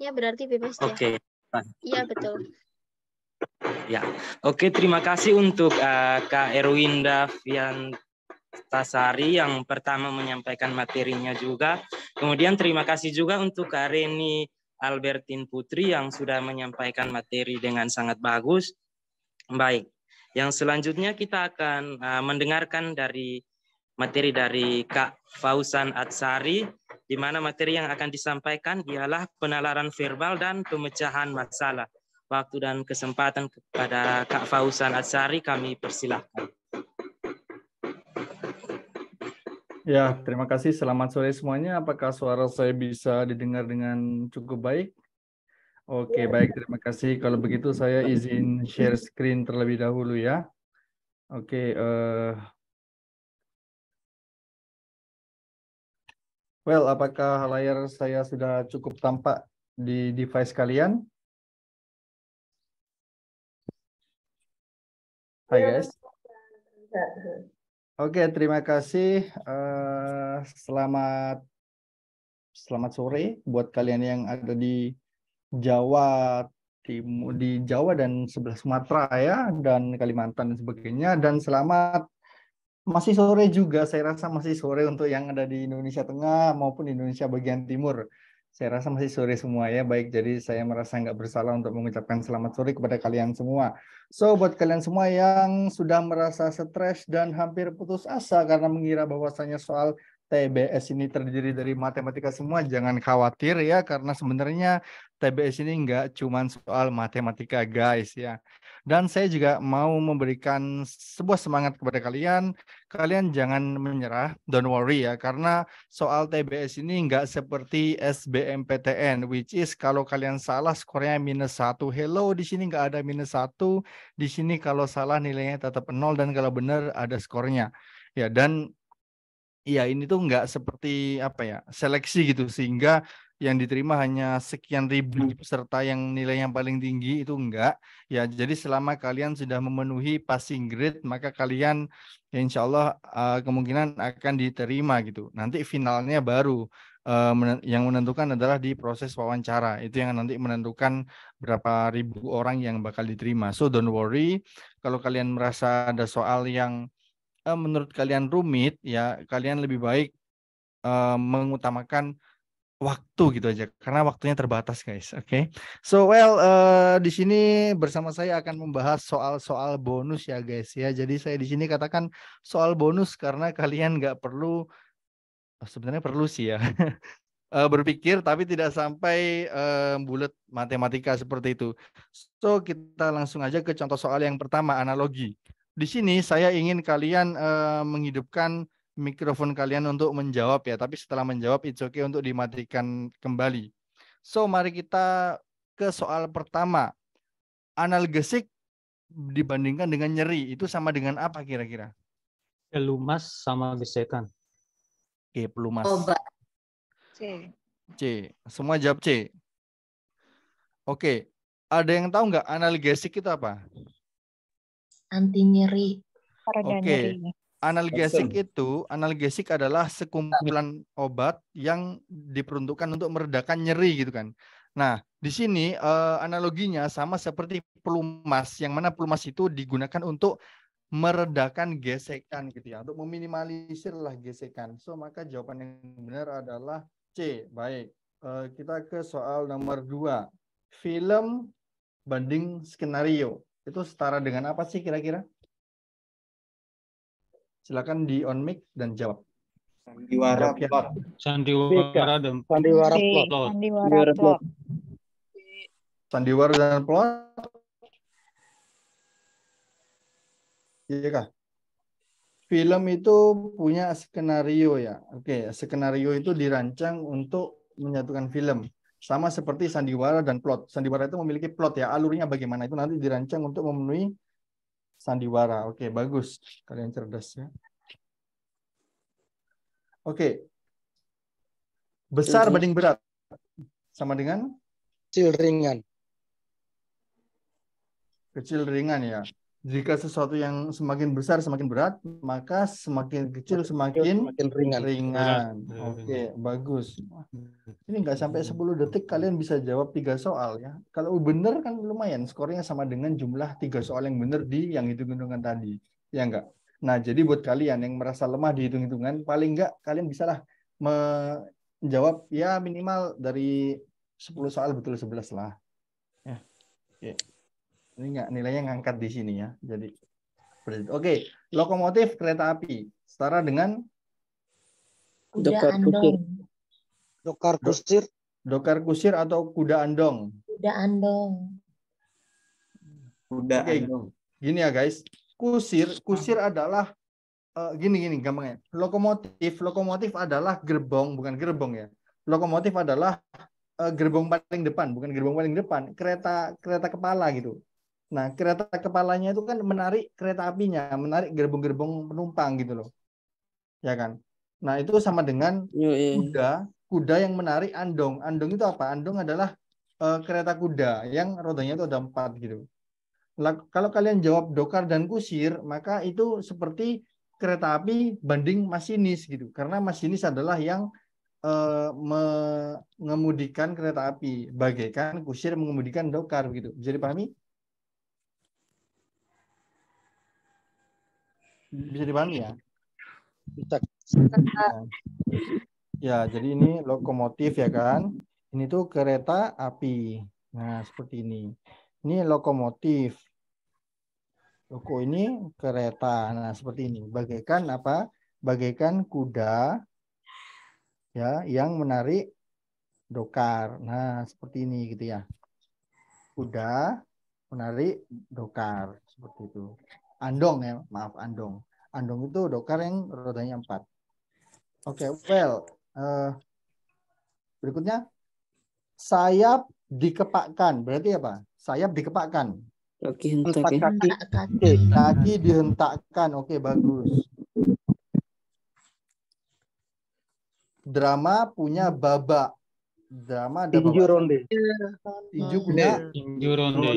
Ya, berarti bebas ya. Oke. Iya, betul. Ya, oke. Terima kasih untuk Kak Erwinda Fiantasari yang pertama menyampaikan materinya juga. Kemudian terima kasih juga untuk Kak Reni Albertin Putri yang sudah menyampaikan materi dengan sangat bagus. Baik, yang selanjutnya kita akan mendengarkan dari materi dari Kak Fauzan Atsari, di mana materi yang akan disampaikan ialah penalaran verbal dan pemecahan masalah. Waktu dan kesempatan kepada Kak Fauzan Atsari kami persilahkan. Ya, terima kasih. Selamat sore semuanya. Apakah suara saya bisa didengar dengan cukup baik? Oke, baik. Terima kasih. Kalau begitu saya izin share screen terlebih dahulu ya. Oke, well, apakah layar saya sudah cukup tampak di device kalian? Hai guys. Oke, terima kasih. Selamat sore buat kalian yang ada di Jawa Timur, di Jawa dan sebelah Sumatera ya, dan Kalimantan dan sebagainya. Dan selamat masih sore juga, saya rasa masih sore untuk yang ada di Indonesia Tengah maupun Indonesia bagian Timur. Saya rasa masih sore semua ya, baik. Jadi saya merasa nggak bersalah untuk mengucapkan selamat sore kepada kalian semua. So, buat kalian semua yang sudah merasa stres dan hampir putus asa karena mengira bahwasanya soal TBS ini terdiri dari matematika semua, jangan khawatir ya, karena sebenarnya TBS ini nggak cuma soal matematika guys ya. Dan saya juga mau memberikan sebuah semangat kepada kalian. Kalian jangan menyerah, don't worry ya, karena soal TBS ini nggak seperti SBMPTN, which is kalau kalian salah skornya -1. Hello, di sini nggak ada -1. Di sini kalau salah nilainya tetap 0 dan kalau benar ada skornya. Ya, dan iya, ini tuh nggak seperti apa ya, seleksi gitu, sehingga yang diterima hanya sekian ribu peserta yang nilainya paling tinggi, itu enggak. Ya, jadi selama kalian sudah memenuhi passing grade, maka kalian ya insya Allah kemungkinan akan diterima gitu. Nanti finalnya baru yang menentukan adalah di proses wawancara. Itu yang nanti menentukan berapa ribu orang yang bakal diterima. So don't worry, kalau kalian merasa ada soal yang menurut kalian rumit, ya kalian lebih baik mengutamakan waktu gitu aja, karena waktunya terbatas guys. Oke, so well di sini bersama saya akan membahas soal-soal bonus ya guys ya. Jadi saya di sini katakan soal bonus karena kalian nggak perlu, sebenarnya perlu sih ya, berpikir tapi tidak sampai bulat matematika seperti itu. So kita langsung aja ke contoh soal yang pertama, analogi. Di sini saya ingin kalian menghidupkan mikrofon kalian untuk menjawab ya, tapi setelah menjawab it's okay untuk dimatikan kembali. So mari kita ke soal pertama. Analgesik dibandingkan dengan nyeri itu sama dengan apa kira-kira? Pelumas sama gesekan. Oke, pelumas. Obat. C. Semua jawab C. Oke, ada yang tahu nggak analgesik itu apa? Anti nyeri. Oke, analgesik adalah sekumpulan obat yang diperuntukkan untuk meredakan nyeri gitu kan. Nah, di sini analoginya sama seperti pelumas, yang mana pelumas itu digunakan untuk meredakan gesekan gitu ya, untuk meminimalisir lah gesekan. So, maka jawaban yang benar adalah C. Baik, kita ke soal nomor 2. Film banding skenario itu setara dengan apa sih kira-kira? Silakan di on mic dan jawab. Sandiwara plot. Sandiwara dan Sandiwara plot. Sandiwara plot. Sandiwara dan plot. Iya kah? Film itu punya skenario ya. Oke, skenario itu dirancang untuk menyatukan film. Sama seperti sandiwara dan plot. Sandiwara itu memiliki plot ya, alurnya bagaimana itu nanti dirancang untuk memenuhi sandiwara. Oke, bagus. Kalian cerdas ya. Oke. Besar banding berat. Sama dengan? Kecil ringan. Kecil ringan ya. Jika sesuatu yang semakin besar semakin berat, maka semakin kecil semakin Semakin ringan. ringan. Berat. Oke, bagus. Ini nggak sampai 10 detik kalian bisa jawab 3 soal ya. Kalau bener kan lumayan, skornya sama dengan jumlah 3 soal yang bener di yang hitung-hitungan tadi. Ya enggak? Nah, jadi buat kalian yang merasa lemah di hitung-hitungan, paling enggak kalian bisalah menjawab ya minimal dari 10 soal betul 11 lah. Ya. Oke. Ini enggak nilainya ngangkat di sini ya. Jadi oke, lokomotif kereta api setara dengan Kuda Dekat andong. Dokar kusir. dokar kusir atau kuda andong. Kuda andong. Kuda Oke, andong. gini ya guys. Kusir adalah gini gampangnya. Lokomotif adalah gerbong, bukan gerbong ya. Lokomotif adalah gerbong paling depan, bukan gerbong paling depan. Kereta kepala gitu. Nah, kereta kepalanya itu kan menarik kereta apinya, menarik gerbong-gerbong penumpang gitu loh. Ya kan? Nah, itu sama dengan kuda yang menarik andong. Andong itu apa? Andong adalah kereta kuda yang rodanya itu ada 4 gitu. Kalau kalian jawab dokar dan kusir, maka itu seperti kereta api banding masinis gitu. Karena masinis adalah yang mengemudikan kereta api, bagaikan kusir mengemudikan dokar gitu. Bisa dipahami? Bisa dipahami ya? Bisa. Ya, jadi ini lokomotif ya kan. Ini tuh kereta api. Nah, seperti ini. Ini lokomotif. Loko ini kereta. Nah, seperti ini. Bagaikan apa? Bagaikan kuda ya yang menarik dokar. Nah, seperti ini gitu ya. Kuda menarik dokar seperti itu. Andong ya, maaf andong. Andong itu dokar yang rodanya 4. Oke, well, berikutnya sayap dikepakkan. Berarti apa? Sayap dikepakkan. Hentak kaki. Kaki dihentakkan. Oke, bagus. Drama punya babak. Drama ada Tinju babak. ronde. Tinju punya Tinju ronde.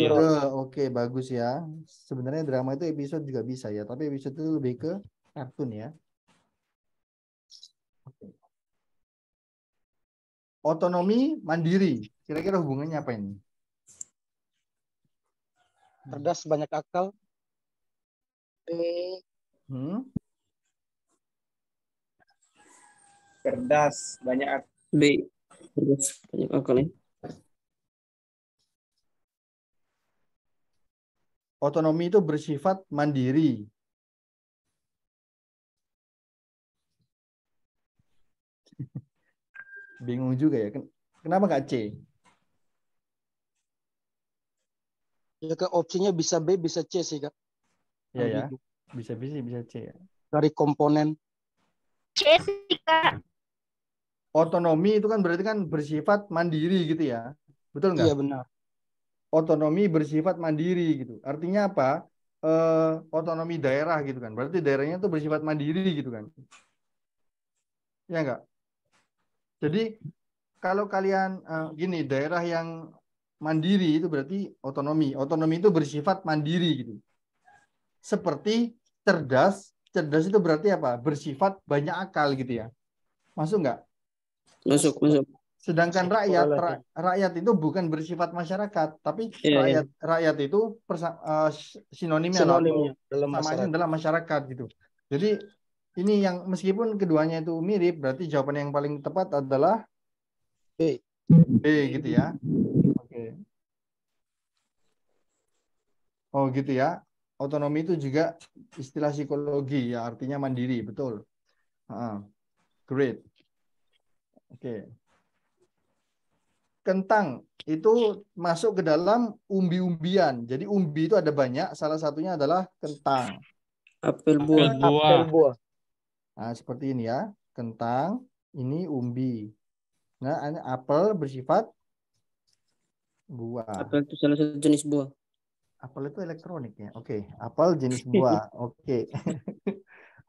Oke, bagus ya. Sebenarnya drama itu episode juga bisa ya, tapi episode itu lebih ke kartun ya. Otonomi mandiri. Kira-kira hubungannya apa ini? Cerdas banyak akal. Cerdas banyak akal. B. Banyak akal ya. Otonomi itu bersifat mandiri. Bingung juga ya. Kenapa nggak C? Ya ke opsinya bisa B bisa C sih Kak. Ya ya. Bisa C ya. Dari komponen. Otonomi itu kan berarti kan bersifat mandiri gitu ya. Betul nggak? Iya benar. Otonomi bersifat mandiri gitu. Artinya apa? Otonomi daerah gitu kan. Berarti daerahnya itu bersifat mandiri gitu kan. Ya enggak? Jadi kalau kalian gini, daerah yang mandiri itu berarti otonomi. Otonomi itu bersifat mandiri gitu. Seperti cerdas. Cerdas itu berarti apa? Bersifat banyak akal gitu ya. Masuk nggak? Masuk. Sedangkan rakyat itu bukan bersifat masyarakat, tapi rakyat itu sinonimnya dalam dalam masyarakat gitu. Jadi ini yang meskipun keduanya itu mirip, berarti jawaban yang paling tepat adalah B gitu ya. Oke. Oh gitu ya. Otonomi itu juga istilah psikologi ya, artinya mandiri, betul. Great. Oke. Kentang itu masuk ke dalam umbi-umbian. Jadi umbi itu ada banyak, salah satunya adalah kentang. Apel buah. Nah, seperti ini ya. Kentang, ini umbi. Nah, ini apel bersifat buah. Apel itu salah satu jenis buah. Apel itu elektronik ya. Oke, apel jenis buah. Oke.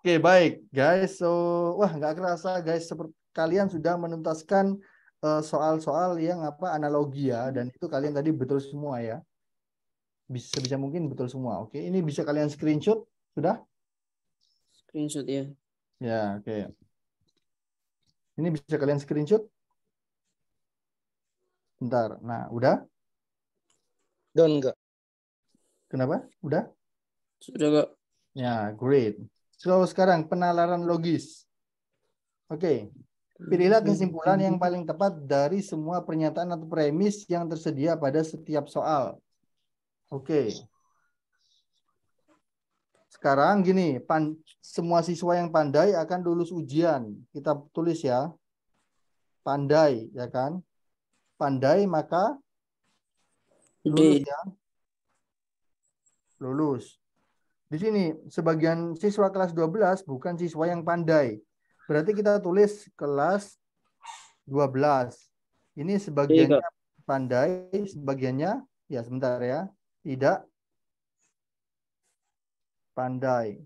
Oke, baik, guys. So, wah nggak kerasa, guys. Seperti kalian sudah menuntaskan soal-soal yang analogi ya, dan itu kalian tadi betul semua ya. Sebisa mungkin betul semua. Oke, ini bisa kalian screenshot. Sudah? Screenshot ya. Ya, oke. Ini bisa kalian screenshot. Bentar. Nah, udah? Dan enggak. Kenapa? Udah? Sudah Kak. Ya, great. So, sekarang penalaran logis. Oke. Pilihlah kesimpulan yang paling tepat dari semua pernyataan atau premis yang tersedia pada setiap soal. Oke. Sekarang gini, semua siswa yang pandai akan lulus ujian. Kita tulis ya. Pandai, ya kan? Pandai maka lulus D. ya. Lulus. Di sini sebagian siswa kelas 12 bukan siswa yang pandai. Berarti kita tulis kelas 12. Ini sebagiannya pandai, sebagiannya ya sebentar ya, tidak pandai.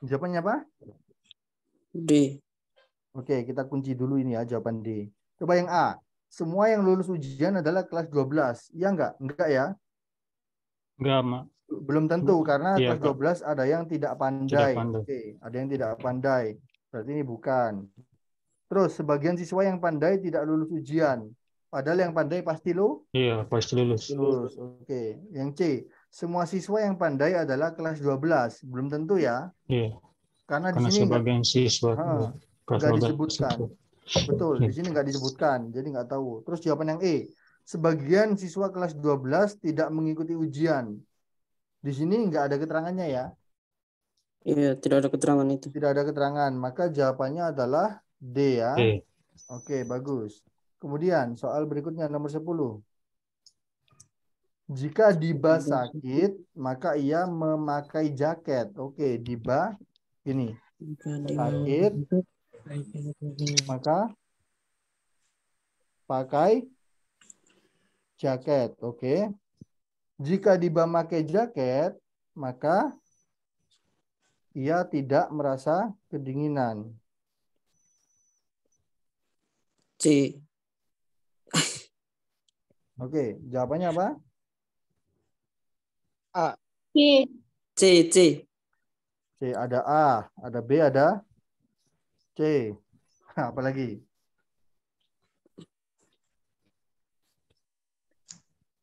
Jawabannya apa? D. Oke, kita kunci dulu ini ya jawaban D. Coba yang A. Semua yang lulus ujian adalah kelas 12. Iya enggak? Enggak ya? Enggak, Mak. Belum tentu karena Iya, kelas Kak. 12 ada yang tidak pandai. Tidak pandai. Oke, ada yang tidak pandai. Berarti ini bukan. Terus sebagian siswa yang pandai tidak lulus ujian. Padahal yang pandai pasti Iya, pasti lulus. lulus. Oke. Yang C. Semua siswa yang pandai adalah kelas 12. Belum tentu ya. Iya, Karena di karena sini sebagian siswa kelas nggak 12 disebutkan. itu. Betul, Iya. di sini nggak disebutkan. Jadi nggak tahu. Terus jawaban yang E. Sebagian siswa kelas 12 tidak mengikuti ujian. Di sini nggak ada keterangannya ya. Iya, tidak ada keterangan itu. Tidak ada keterangan. Maka jawabannya adalah D ya. D. Oke, bagus. Kemudian soal berikutnya nomor 10. Jika Diba sakit, maka ia memakai jaket. Oke, Diba ini sakit, maka pakai jaket. Oke. Jika Diba pakai jaket, maka ia tidak merasa kedinginan. C. Oke, jawabannya apa? A. C. C. C. C, ada A, ada B, ada C. Apa lagi?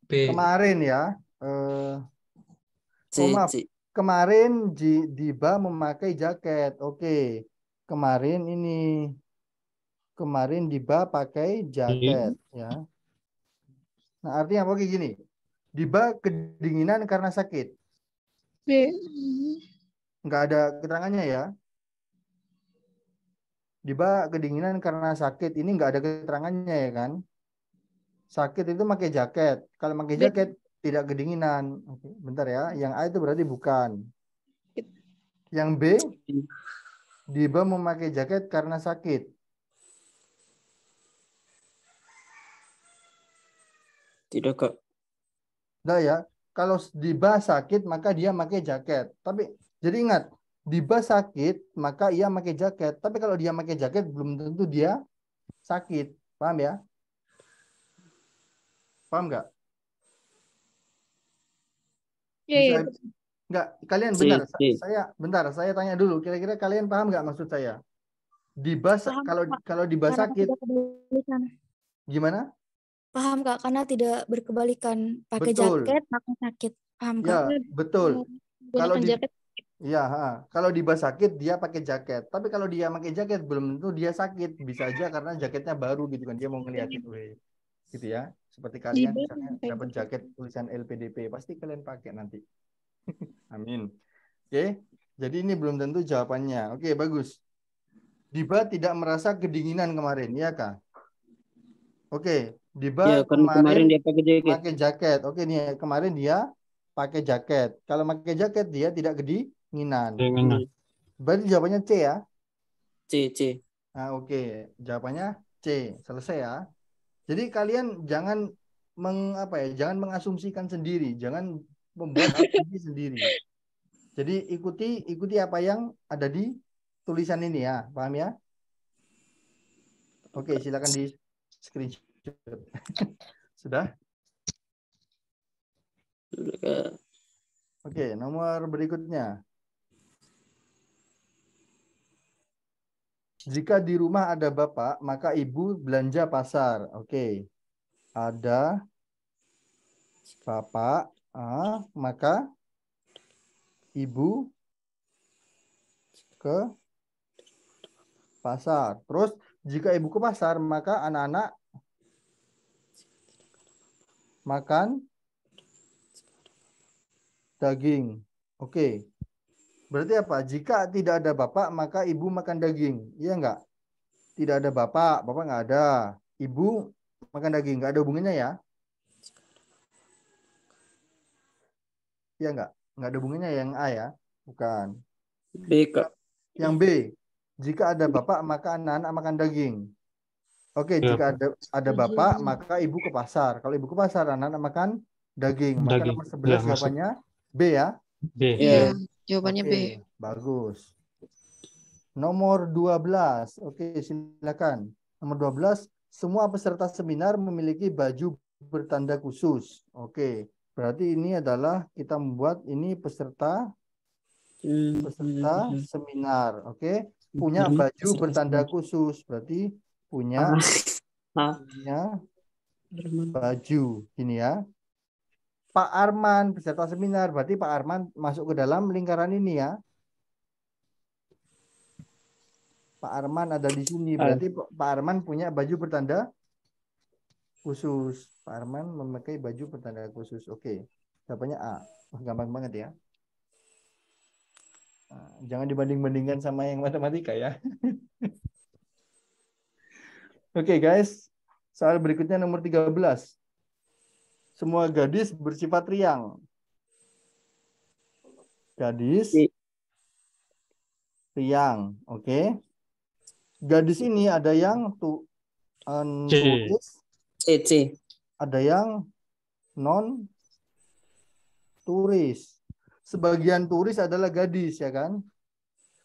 B. Kemarin ya. C. Maaf. C. Kemarin Diba memakai jaket. Oke. Kemarin Diba pakai jaket ya. Nah, artinya apa kayak gini? Diba kedinginan karena sakit. B. Nggak ada keterangannya ya. Diba kedinginan karena sakit. Ini nggak ada keterangannya ya kan. Sakit itu pakai jaket. Kalau pakai jaket tidak kedinginan. Oke, bentar ya. Yang A itu berarti bukan. Yang B, Diba memakai jaket karena sakit. Tidak, Kak. Nah ya, kalau Diba sakit maka dia pakai jaket. Tapi jadi ingat, Diba sakit maka ia pakai jaket. Tapi kalau dia pakai jaket belum tentu dia sakit. Paham ya? Paham nggak? Iya. Nggak, kalian C, benar. C. Saya tanya dulu. Kira-kira kalian paham nggak maksud saya? Diba Paham, Kak. kalau Diba Karena sakit tidak kebalikan. gimana? Paham Kak, karena tidak berkebalikan. Pakai Betul. jaket, pakai sakit. Paham Ya, Kak? betul. Kalau Menggunakan jaket. ya, kalau Diba sakit dia pakai jaket. Tapi kalau dia pakai jaket belum tentu dia sakit. Bisa aja karena jaketnya baru gitu kan. Dia mau ngeliatin, gitu ya. Seperti kalian Diba misalnya memakai dapat jaket tulisan LPDP, pasti kalian pakai nanti. Amin. Oke. Jadi ini belum tentu jawabannya. Oke, bagus. Diba tidak merasa kedinginan kemarin, ya Kak? Oke, Diba Ya, kan kemarin dia pakai jaket. pakai jaket. Oke, nih kemarin dia pakai jaket. Kalau pakai jaket dia tidak kedinginan. Berarti jawabannya C ya? C. C. Nah, oke. Jawabannya C. Selesai ya. Jadi kalian jangan jangan mengasumsikan sendiri, jangan membuat asumsi sendiri. Jadi ikuti apa yang ada di tulisan ini ya, paham ya? Oke, silakan di screenshot. Sudah? Sudah, Kak. Oke, nomor berikutnya. Jika di rumah ada bapak, maka ibu belanja pasar. Oke. Ada bapak, maka ibu ke pasar. Terus jika ibu ke pasar, maka anak-anak makan daging. Oke. Berarti apa? Jika tidak ada bapak, maka ibu makan daging. Iya enggak? Tidak ada bapak, bapak nggak ada. Ibu makan daging, nggak ada hubungannya ya? Iya enggak? Nggak ada hubungannya yang A ya? Bukan. B, Kak. Yang B. Jika ada bapak, maka anak-anak makan daging. Oke, Ya, jika Pak. ada bapak, maka ibu ke pasar. Kalau ibu ke pasar, anak-anak makan daging. Maka Daging. nomor Ya, 11 masuk. jawabannya B ya? B. Iya, jawabannya B. Oke, bagus. Nomor 12. Oke, silakan. Nomor 12, semua peserta seminar memiliki baju bertanda khusus. Oke, berarti ini adalah kita membuat ini peserta seminar. Oke, punya baju bertanda khusus. Berarti punya baju. Ini ya. Pak Arman peserta seminar. Berarti Pak Arman masuk ke dalam lingkaran ini ya. Pak Arman ada di sini. Berarti Pak Arman punya baju bertanda khusus. Pak Arman memakai baju bertanda khusus. Oke. Jawabannya A. Gampang banget ya. Nah, jangan dibanding-bandingkan sama yang matematika ya. Oke guys. Soal berikutnya nomor 13. Semua gadis bersifat riang. Gadis riang. Oke. Gadis ini ada yang turis, C. ada yang non turis. Sebagian turis adalah gadis ya kan?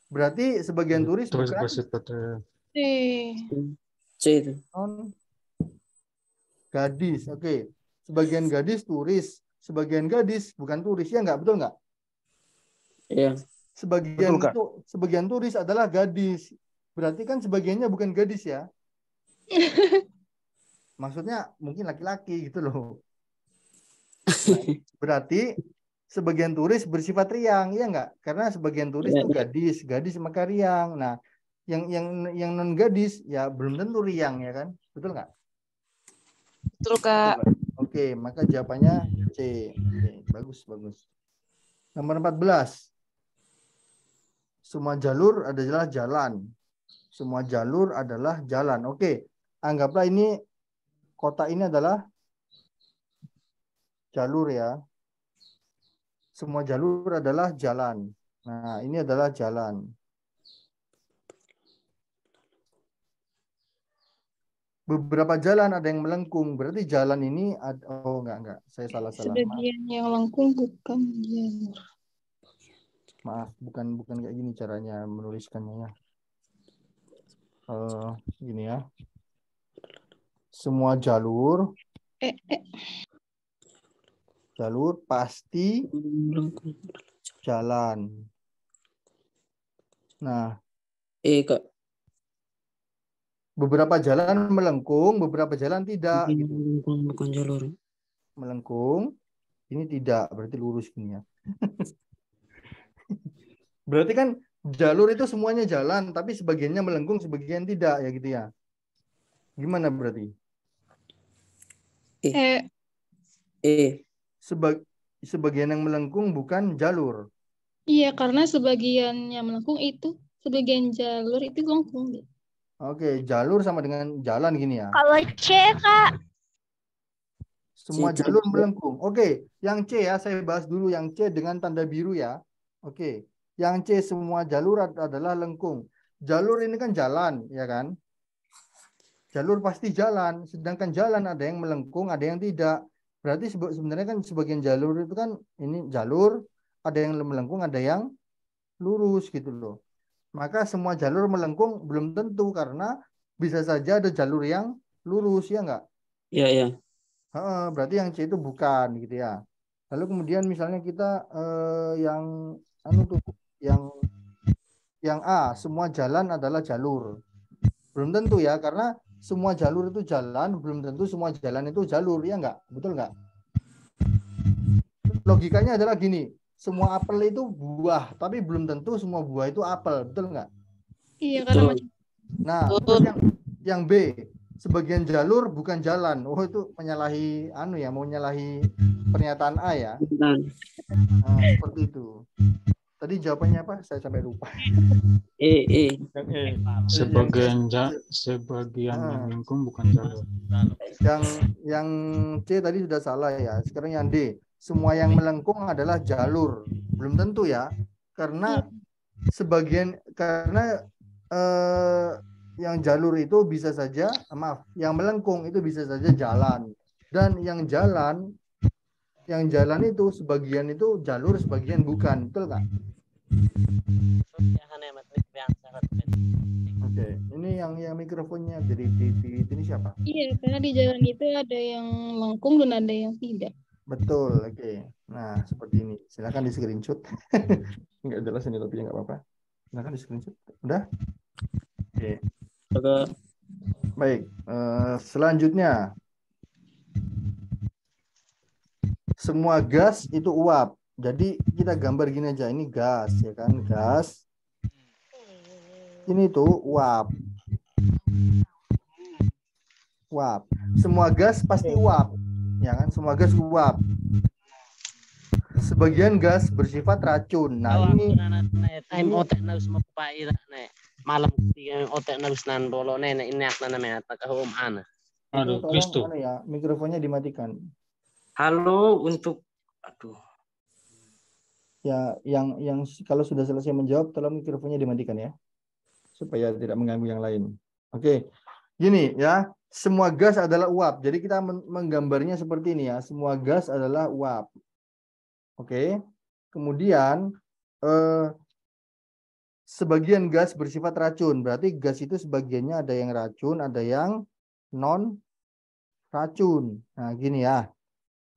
Berarti sebagian turis Terus bukan bersifat C. non gadis. Oke. Sebagian gadis turis, sebagian gadis bukan turis ya nggak? Betul nggak? Iya. Sebagian turis adalah gadis. Berarti kan sebagiannya bukan gadis ya? Maksudnya mungkin laki-laki gitu loh. Nah, berarti sebagian turis bersifat riang, ya enggak? Karena sebagian turis itu gadis maka riang. Nah, yang non gadis ya belum tentu riang ya kan? Betul nggak? Betul, Kak. Oke, maka jawabannya C. Oke, bagus. Nomor 14. Semua jalur adalah jalan. Semua jalur adalah jalan. Oke, anggaplah ini kota ini adalah jalur ya. Semua jalur adalah jalan. Nah, ini adalah jalan. Beberapa jalan ada yang melengkung. Berarti jalan ini oh enggak. Saya salah. Sebagian yang lengkung bukan jalur. Maaf, bukan kayak gini caranya menuliskannya ya. Gini ya. Semua jalur jalur pasti jalan. Nah, Kak. beberapa jalan melengkung, beberapa jalan tidak. Gitu. Bukan jalur. Melengkung, ini tidak, berarti lurus gini ya. Berarti kan jalur itu semuanya jalan, tapi sebagiannya melengkung, sebagian tidak, ya gitu ya. Gimana berarti? Sebagian yang melengkung bukan jalur. Iya, karena sebagian yang melengkung itu, sebagian jalur itu lengkung. Oke, jalur sama dengan jalan gini ya. Kalau C, Kak. Semua jalur melengkung. Oke, yang C ya, saya bahas dulu yang C dengan tanda biru ya. Oke, yang C semua jalur adalah lengkung. Jalur ini kan jalan, ya kan? Jalur pasti jalan, sedangkan jalan ada yang melengkung, ada yang tidak. Berarti sebenarnya kan sebagian jalur itu kan ini jalur, ada yang melengkung, ada yang lurus gitu loh. Maka semua jalur melengkung belum tentu karena bisa saja ada jalur yang lurus ya enggak? Iya. Berarti yang C itu bukan gitu ya. Lalu kemudian misalnya kita yang anu tuh, yang A, semua jalan adalah jalur. Belum tentu ya, karena semua jalur itu jalan, belum tentu semua jalan itu jalur, ya enggak? Betul enggak? Logikanya adalah gini, semua apel itu buah, tapi belum tentu semua buah itu apel, betul enggak? Iya, karena Betul. macam Nah, terus yang B, sebagian jalur bukan jalan. Oh, itu menyalahi anu ya, mau menyalahi pernyataan A ya. Benar. Nah, seperti itu. Tadi jawabannya apa? Saya sampai lupa. E. Yang E. Sebagian yang Ah. lengkung bukan jalur. Yang C tadi sudah salah ya. Sekarang yang D, semua yang melengkung adalah jalur. Belum tentu ya, karena yang jalur itu bisa saja, yang melengkung itu bisa saja jalan, dan yang jalan itu sebagian itu jalur, sebagian bukan, betul nggak? Oke, ini yang mikrofonnya jadi di ini siapa? iya, karena di jalan itu ada yang lengkung dan ada yang tidak. Betul, oke. Nah, seperti ini. Silakan di screenshot. Nggak jelas ini tapi nggak apa-apa. Silakan di screenshot. Udah? Oke. Baik. Selanjutnya, semua gas itu uap. Jadi kita gambar gini aja. Ini gas, ya kan? Gas. Ini tuh uap. Uap. Semua gas pasti uap. Ya kan, semua gas uap. Sebagian gas bersifat racun. Nah, ini otak naus mapai malam otak naus nan bolo nenek ini akan namanya takahum ana. Aduh, Kristo. Tolong ya, mikrofonnya dimatikan. Halo, untuk Ya, yang kalau sudah selesai menjawab, tolong mikrofonnya dimatikan ya, supaya tidak mengganggu yang lain. Oke, gini ya. Semua gas adalah uap. Jadi kita menggambarnya seperti ini ya. Semua gas adalah uap. Oke. Kemudian sebagian gas bersifat racun. Berarti gas itu sebagiannya ada yang racun, ada yang non racun. Nah, gini ya.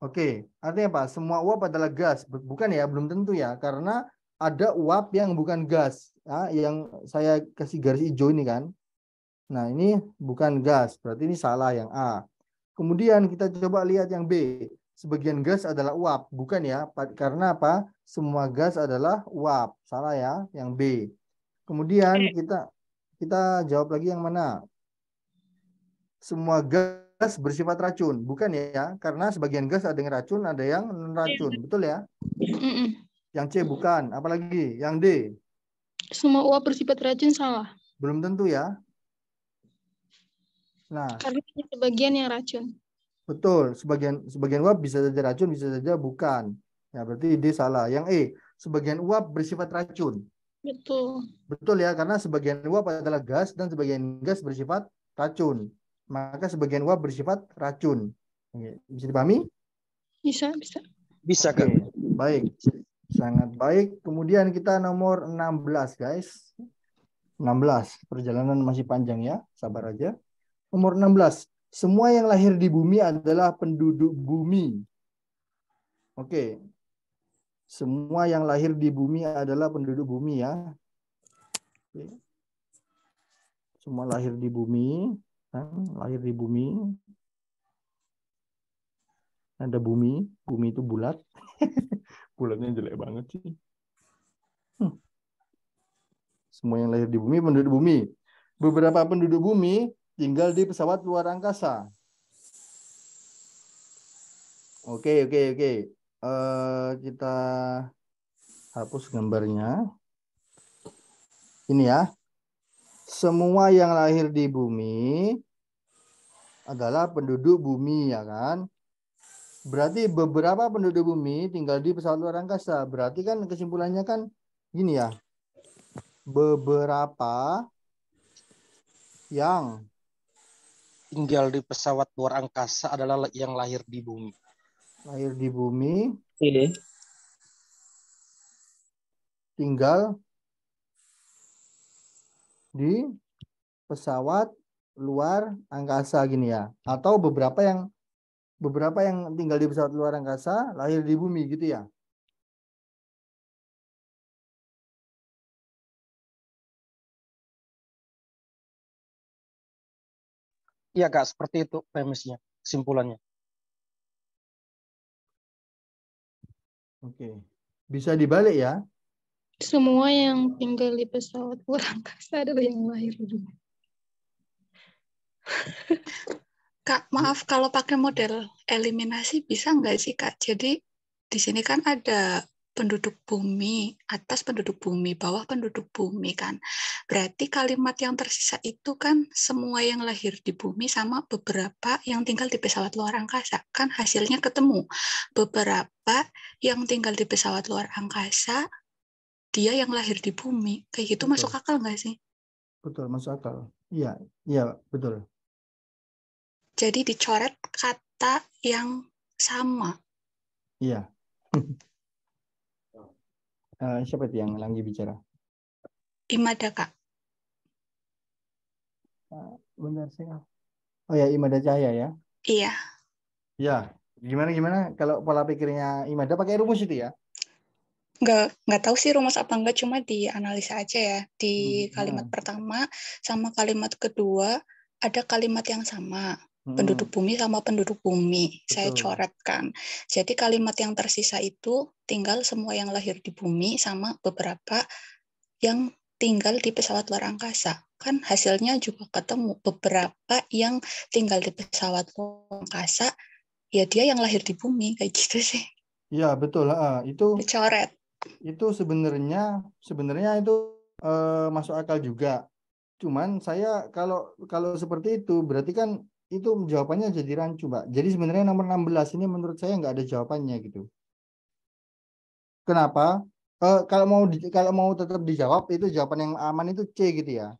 Oke, artinya apa? Semua uap adalah gas. Bukan ya, belum tentu ya. Karena ada uap yang bukan gas. Ya, yang saya kasih garis hijau ini kan. Nah, ini bukan gas, berarti ini salah yang A. Kemudian kita coba lihat yang B. Sebagian gas adalah uap, bukan ya? Karena apa? Semua gas adalah uap. Salah ya, yang B. Kemudian kita jawab lagi yang mana? Semua gas bersifat racun, bukan ya? Karena sebagian gas ada yang racun, ada yang non racun, betul ya? Yang C bukan, apalagi? Yang D. Semua uap bersifat racun salah. Belum tentu ya? Nah, Karena sebagian yang racun. betul, sebagian uap bisa saja racun, bisa saja bukan. Ya, berarti D salah. Yang E, sebagian uap bersifat racun. Betul. Betul ya, karena sebagian uap adalah gas dan sebagian gas bersifat racun. Maka sebagian uap bersifat racun. Bisa dipahami? Bisa. Bisa, Kak. Oke, baik. Sangat baik. Kemudian kita nomor 16, guys. 16. Perjalanan masih panjang ya, sabar aja. Nomor 16. Semua yang lahir di bumi adalah penduduk bumi. Oke. Semua yang lahir di bumi adalah penduduk bumi ya. Oke. Semua lahir di bumi. Lahir di bumi. Ada bumi. Bumi itu bulat. Bulatnya jelek banget sih. Semua yang lahir di bumi penduduk bumi. Beberapa penduduk bumi tinggal di pesawat luar angkasa. Oke. Kita hapus gambarnya. Ini ya. Semua yang lahir di bumi adalah penduduk bumi, ya kan? Berarti beberapa penduduk bumi tinggal di pesawat luar angkasa. Berarti kan kesimpulannya kan gini ya. Beberapa yang Tinggal di pesawat luar angkasa adalah yang lahir di bumi. lahir di bumi, Iya. tinggal di pesawat luar angkasa gini ya. Atau beberapa yang beberapa yang tinggal di pesawat luar angkasa lahir di bumi gitu ya. Iya Kak, seperti itu premisnya, kesimpulannya. Oke. Bisa dibalik ya. Semua yang tinggal di pesawat luar angkasa adalah yang lahir di bumi. Kak, maaf kalau pakai model eliminasi bisa nggak sih Kak? Jadi di sini kan ada penduduk bumi, atas penduduk bumi, bawah penduduk bumi kan. Berarti kalimat yang tersisa itu kan semua yang lahir di bumi sama beberapa yang tinggal di pesawat luar angkasa. Kan hasilnya ketemu. Beberapa yang tinggal di pesawat luar angkasa, dia yang lahir di bumi. Kayak gitu Betul. masuk akal nggak sih? Betul, masuk akal. Iya, iya, betul. Jadi dicoret kata yang sama. Iya. Siapa itu yang lagi bicara? Imada, Kak. Benar sih. Oh ya, Imada Cahaya ya. Iya. Ya, gimana kalau pola pikirnya Imada pakai rumus itu ya? Nggak tahu sih rumus apa enggak, cuma dianalisa aja ya. Di kalimat pertama sama kalimat kedua ada kalimat yang sama. Penduduk bumi sama penduduk bumi. Betul. Saya coretkan. Jadi kalimat yang tersisa itu tinggal semua yang lahir di bumi sama beberapa yang tinggal di pesawat luar angkasa. Kan hasilnya juga ketemu. Beberapa yang tinggal di pesawat luar angkasa, ya dia yang lahir di bumi. Kayak gitu sih. Iya, betul. Itu dicoret. Itu sebenarnya itu masuk akal juga. Cuman saya kalau seperti itu berarti kan itu jawabannya jadi rancu, Mbak. Jadi sebenarnya nomor 16 ini menurut saya nggak ada jawabannya gitu. Kenapa? Kalau mau tetap dijawab itu jawaban yang aman itu C gitu ya.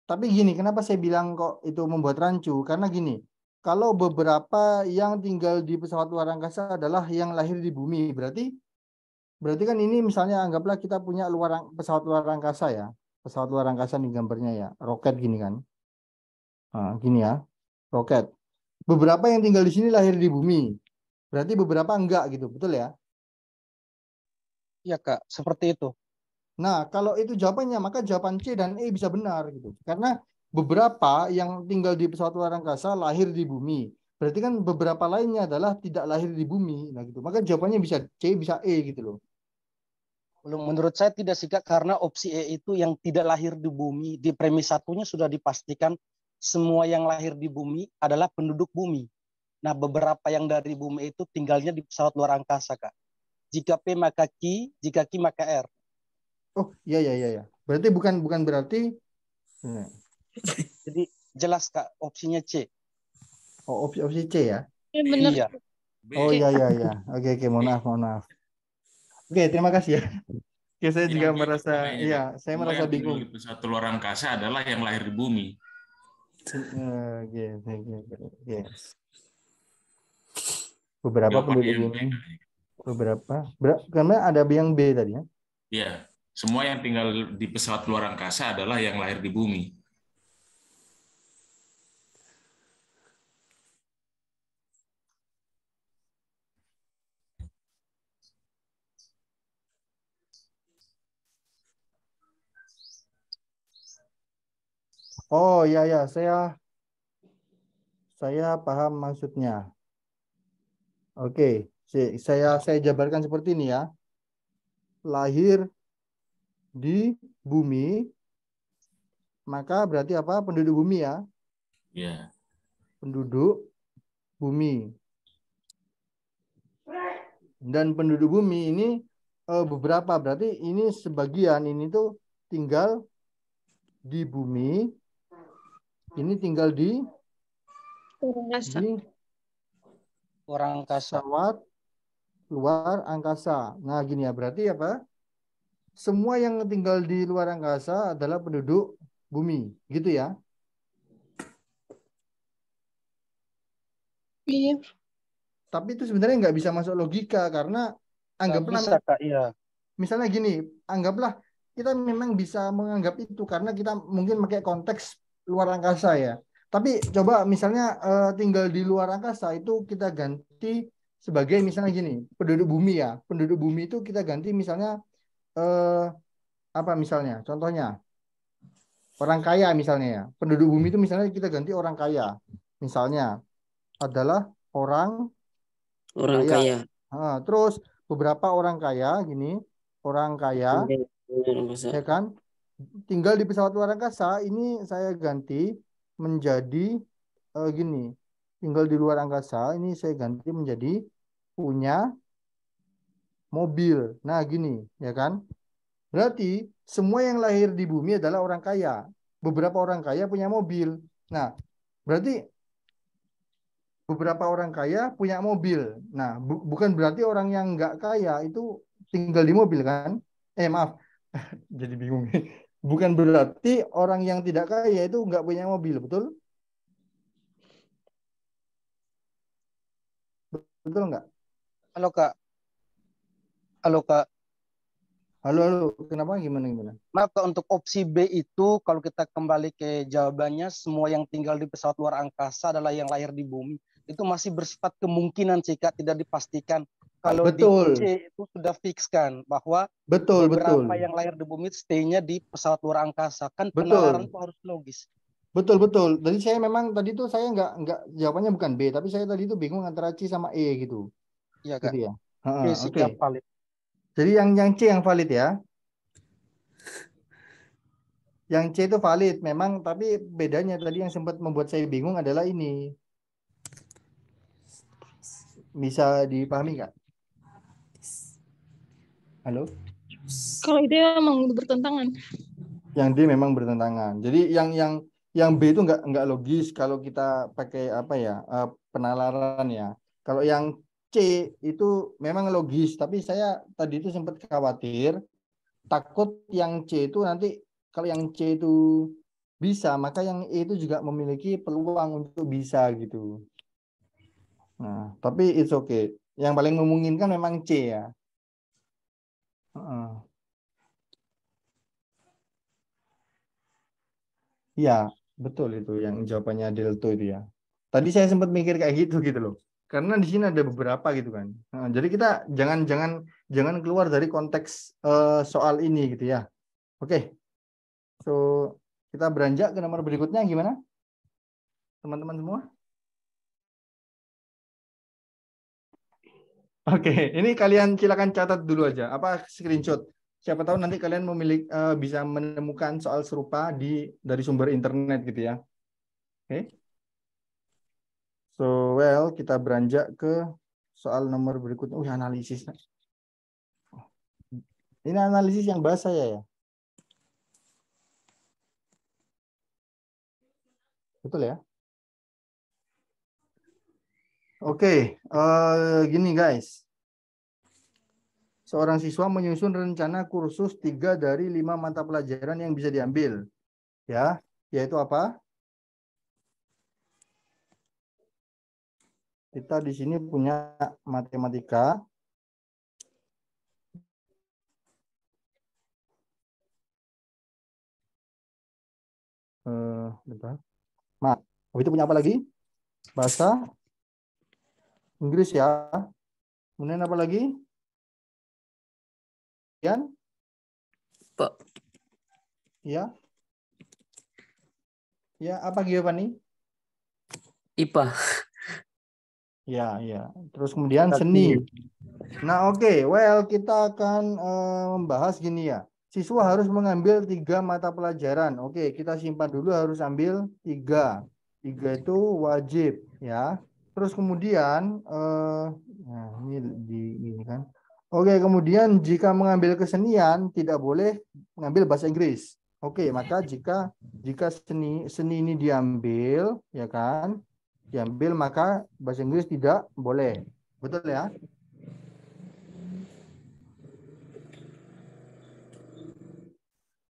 Tapi gini, kenapa saya bilang kok itu membuat rancu? Karena gini, kalau beberapa yang tinggal di pesawat luar angkasa adalah yang lahir di bumi, berarti kan ini misalnya anggaplah kita punya pesawat luar angkasa ya. Pesawat luar angkasa nih gambarnya ya, roket gini kan. Nah, gini ya. Roket. Beberapa yang tinggal di sini lahir di bumi. Berarti beberapa enggak gitu, betul ya? Iya Kak, seperti itu. Nah, kalau itu jawabannya, maka jawaban C dan E bisa benar gitu. Karena beberapa yang tinggal di pesawat luar angkasa lahir di bumi. Berarti kan beberapa lainnya adalah tidak lahir di bumi. Nah gitu. Maka jawabannya bisa C, bisa E gitu loh. Belum, menurut saya tidak sih Kak, karena opsi E itu yang tidak lahir di bumi. Di premis satunya sudah dipastikan semua yang lahir di bumi adalah penduduk bumi. Nah, beberapa yang dari bumi itu tinggalnya di pesawat luar angkasa, Kak. Jika P maka Q, jika Q maka R. Oh, iya. Berarti bukan berarti. Jadi jelas Kak, opsinya C. Oh, opsi C ya? Benar. Iya. Oh iya. Oke, mohon maaf. Oke, terima kasih ya. Oke, saya juga merasa, iya, saya merasa bingung. Pesawat luar angkasa adalah yang lahir di bumi. Oke. Beberapa penduduk bumi. Karena ada yang B tadi ya? Iya, semua yang tinggal di pesawat luar angkasa adalah yang lahir di bumi. Oh iya, saya paham maksudnya. Oke, saya jabarkan seperti ini ya. Lahir di bumi, maka berarti apa? Penduduk bumi ya? Iya. Penduduk bumi. Dan penduduk bumi ini beberapa, berarti ini sebagian ini tuh tinggal di bumi, ini tinggal di orang angkasa. Pesawat luar angkasa. Nah, gini ya, berarti apa? Semua yang tinggal di luar angkasa adalah penduduk bumi, gitu ya? Iya. Tapi itu sebenarnya nggak bisa masuk logika karena anggaplah bisa, Kak, iya. Misalnya gini, anggaplah kita memang bisa menganggap itu karena kita mungkin pakai konteks luar angkasa ya. Tapi coba misalnya tinggal di luar angkasa itu kita ganti sebagai misalnya gini, penduduk bumi ya. Penduduk bumi itu kita ganti misalnya apa misalnya? Contohnya orang kaya misalnya ya. Penduduk bumi itu misalnya kita ganti orang kaya. Misalnya adalah orang kaya. Terus beberapa orang kaya gini, orang kaya ya kan? Tinggal di pesawat luar angkasa, ini saya ganti menjadi gini. Tinggal di luar angkasa, ini saya ganti menjadi punya mobil. Nah, gini, ya kan? Berarti semua yang lahir di bumi adalah orang kaya. Beberapa orang kaya punya mobil. Nah, berarti beberapa orang kaya punya mobil. Nah, bukan berarti orang yang nggak kaya itu tinggal di mobil kan? Maaf, jadi bingung. Bukan berarti orang yang tidak kaya itu nggak punya mobil, betul? Betul nggak? Halo Kak. Halo Kak. Halo. Kenapa? Gimana? Maka untuk opsi B itu kalau kita kembali ke jawabannya, semua yang tinggal di pesawat luar angkasa adalah yang lahir di bumi. Itu masih bersifat kemungkinan sih Kak, tidak dipastikan. Kalau betul. Di C itu sudah fix kan bahwa beberapa yang lahir di bumi stay-nya di pesawat luar angkasa. Kan betul. penalaran itu harus logis. Betul. Jadi saya memang tadi tuh saya nggak jawabannya bukan B, tapi saya tadi tuh bingung antara C sama E gitu. Iya Kak. Gitu ya. Oke. Valid. Jadi yang C yang valid ya. Yang C itu valid memang, tapi bedanya tadi yang sempat membuat saya bingung adalah ini. Bisa dipahami nggak? Halo? Kalau itu memang bertentangan. Yang D memang bertentangan. Jadi yang B itu nggak logis kalau kita pakai apa ya penalaran ya. Kalau yang C itu memang logis, tapi saya tadi itu sempat khawatir takut yang C itu nanti kalau yang C itu bisa, maka yang E itu juga memiliki peluang untuk bisa gitu. Nah, tapi it's okay. Yang paling memungkinkan memang C ya. Iya, betul itu yang jawabannya Delto itu ya. Tadi saya sempat mikir kayak gitu loh. Karena di sini ada beberapa gitu kan. Nah, jadi kita jangan keluar dari konteks soal ini gitu ya. Oke. So, kita beranjak ke nomor berikutnya gimana? Teman-teman semua? Oke, ini kalian silakan catat dulu aja. Apa screenshot? Siapa tahu nanti kalian bisa menemukan soal serupa dari sumber internet gitu ya. Oke. So, kita beranjak ke soal nomor berikutnya. Analisis. Ini analisis yang bahasa ya. Betul ya? Oke, gini guys. Seorang siswa menyusun rencana kursus 3 dari 5 mata pelajaran yang bisa diambil. Ya, yaitu apa? Kita di sini punya matematika. Itu punya apa lagi? Bahasa Inggris ya. Kemudian apa lagi? Pak. Ya. Ya, apa Giovanni? IPA. Ya. Terus kemudian seni. Nah, oke. Kita akan membahas gini ya. Siswa harus mengambil 3 mata pelajaran. Oke, kita simpan dulu harus ambil 3. 3 itu wajib ya. Terus kemudian ini kan. Oke, kemudian jika mengambil kesenian tidak boleh mengambil bahasa Inggris. Oke, maka jika seni ini diambil ya kan? Diambil maka bahasa Inggris tidak boleh. Betul ya?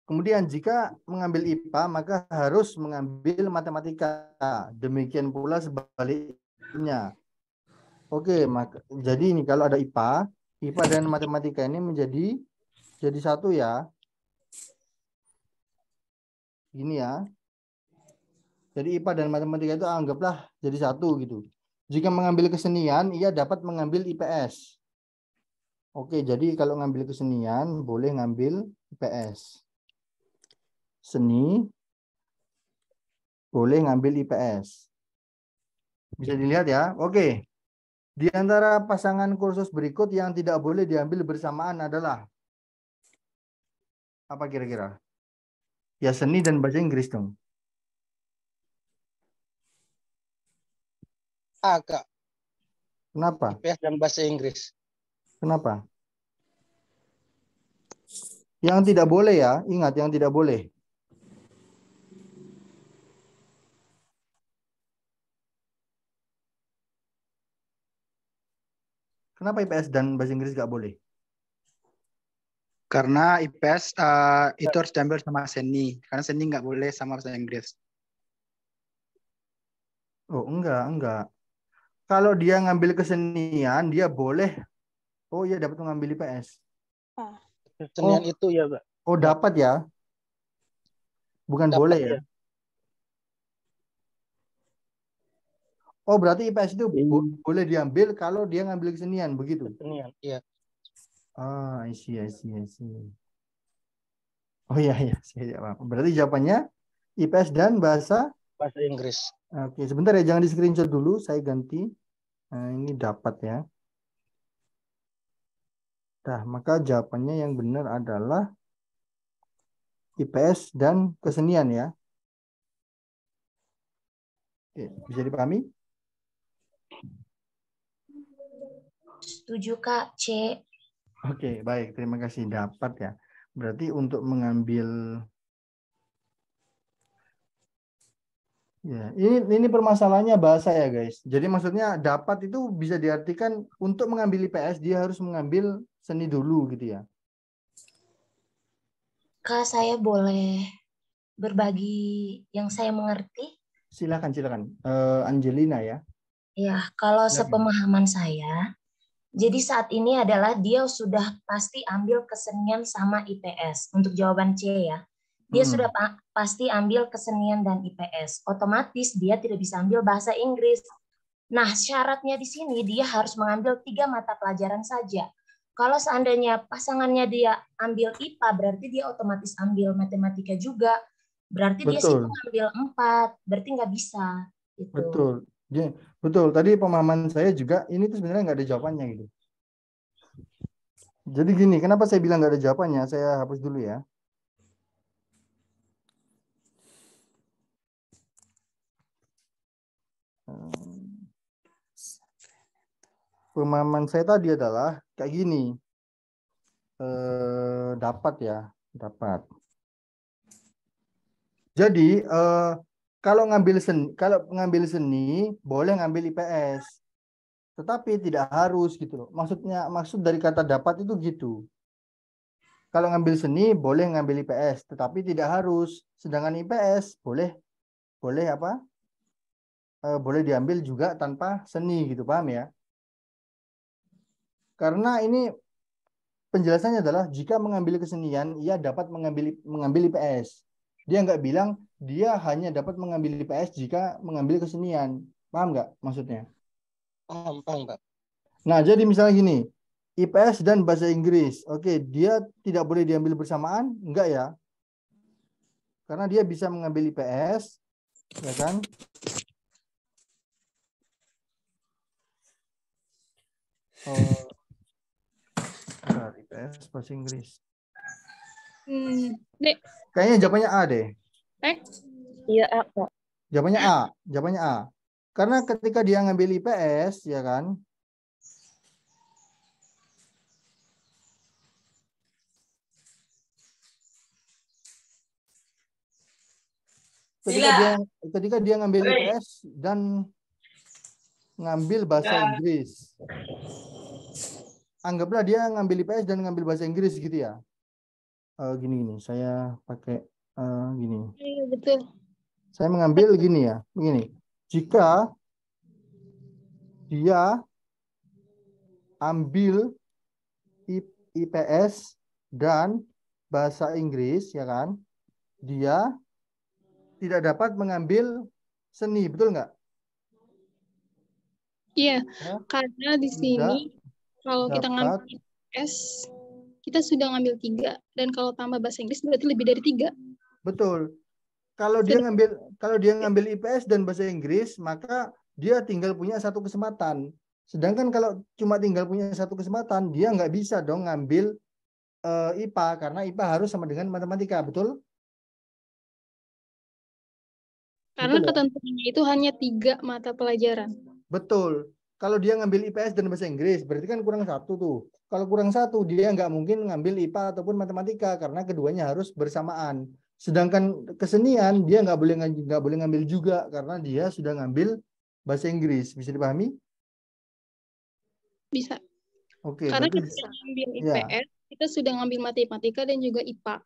Kemudian jika mengambil IPA maka harus mengambil matematika. Demikian pula sebaliknya. Oke, jadi ini kalau ada IPA dan matematika ini menjadi satu ya. Gini ya. Jadi IPA dan matematika itu anggaplah jadi satu gitu. Jika mengambil kesenian, ia dapat mengambil IPS. Oke, jadi kalau ngambil kesenian, boleh ngambil IPS. Seni, boleh ngambil IPS. Bisa dilihat ya. Oke. Di antara pasangan kursus berikut yang tidak boleh diambil bersamaan adalah apa kira-kira? Ya seni dan bahasa Inggris dong. Kak. Kenapa? IPS dan bahasa Inggris. Kenapa? Yang tidak boleh ya, ingat yang tidak boleh. Kenapa IPS dan bahasa Inggris nggak boleh? Karena IPS itu harus diambil sama seni. Karena seni nggak boleh sama bahasa Inggris. Oh, enggak. Kalau dia ngambil kesenian, dia boleh. Oh, iya dapat mengambil IPS. Kesenian itu ya, Pak. Oh, dapat ya. Bukan Dapat boleh ya. ya. Oh, berarti IPS itu boleh diambil kalau dia ngambil kesenian, begitu? Kesenian, iya. Ah, I see. Oh iya, berarti jawabannya IPS dan bahasa Inggris. Oke, sebentar ya, jangan di screenshot dulu, saya ganti. Nah, ini dapat ya. Nah, maka jawabannya yang benar adalah IPS dan kesenian ya. Oke, bisa dipahami? Setuju Kak, C. Oke, baik. Terima kasih. Dapat ya. Berarti untuk mengambil ya, ini permasalahannya bahasa ya, guys. Jadi maksudnya dapat itu bisa diartikan untuk mengambil IPS dia harus mengambil seni dulu gitu ya. Kak, saya boleh berbagi yang saya mengerti? Silakan. Angelina ya. Ya, kalau Silakan. sepemahaman saya, jadi saat ini adalah dia sudah pasti ambil kesenian sama IPS. Untuk jawaban C ya. Dia sudah pasti ambil kesenian dan IPS. Otomatis dia tidak bisa ambil bahasa Inggris. Nah, syaratnya di sini dia harus mengambil 3 mata pelajaran saja. Kalau seandainya pasangannya dia ambil IPA, berarti dia otomatis ambil matematika juga. Berarti dia sih ngambil 4, berarti nggak bisa. Gitu. Betul. Betul. Tadi pemahaman saya juga ini tuh sebenarnya nggak ada jawabannya gitu. Jadi gini, kenapa saya bilang nggak ada jawabannya? Saya hapus dulu ya. Pemahaman saya tadi adalah kayak gini. Dapat ya, dapat. Jadi kalau ngambil seni boleh ngambil IPS, tetapi tidak harus gitu loh. Maksud dari kata dapat itu gitu. Kalau ngambil seni boleh ngambil IPS, tetapi tidak harus. Sedangkan IPS boleh apa? Boleh diambil juga tanpa seni gitu, paham ya? Karena ini penjelasannya adalah jika mengambil kesenian ia dapat mengambil IPS. Dia nggak bilang dia hanya dapat mengambil IPS jika mengambil kesenian. Paham nggak maksudnya? Paham, Pak. Nah, jadi misalnya gini, IPS dan bahasa Inggris. Oke, dia tidak boleh diambil bersamaan? Enggak ya. Karena dia bisa mengambil IPS, ya kan? IPS, bahasa Inggris. Dek. Kayaknya jawabannya A deh. Iya, A, Kak. Jawabannya A. Karena ketika dia ngambil IPS, ya kan? Ketika dia ngambil IPS dan ngambil bahasa Inggris. Anggaplah dia ngambil IPS dan ngambil bahasa Inggris gitu ya. Gini, saya pakai gini. Iya, betul. Saya mengambil gini ya, begini. Jika dia ambil IPS dan bahasa Inggris, ya kan, dia tidak dapat mengambil seni, betul nggak? Iya, Ya, karena di tidak sini kalau kita ngambil dapat. IPS, kita sudah ngambil 3. Dan kalau tambah bahasa Inggris berarti lebih dari 3. Betul. Kalau dia ngambil IPS dan bahasa Inggris, maka dia tinggal punya satu kesempatan. Sedangkan kalau cuma tinggal punya satu kesempatan, dia nggak bisa dong ngambil IPA, karena IPA harus sama dengan matematika, betul? Karena Betul ya? ketentuannya itu hanya 3 mata pelajaran. Betul. Kalau dia ngambil IPS dan bahasa Inggris, berarti kan kurang satu tuh. Kalau kurang satu, dia nggak mungkin ngambil IPA ataupun matematika, karena keduanya harus bersamaan. Sedangkan kesenian, dia nggak boleh ngambil juga, karena dia sudah ngambil bahasa Inggris. Bisa dipahami? Bisa. Oke, Karena berarti kita ngambil ya, IPS, kita sudah ngambil matematika dan juga IPA.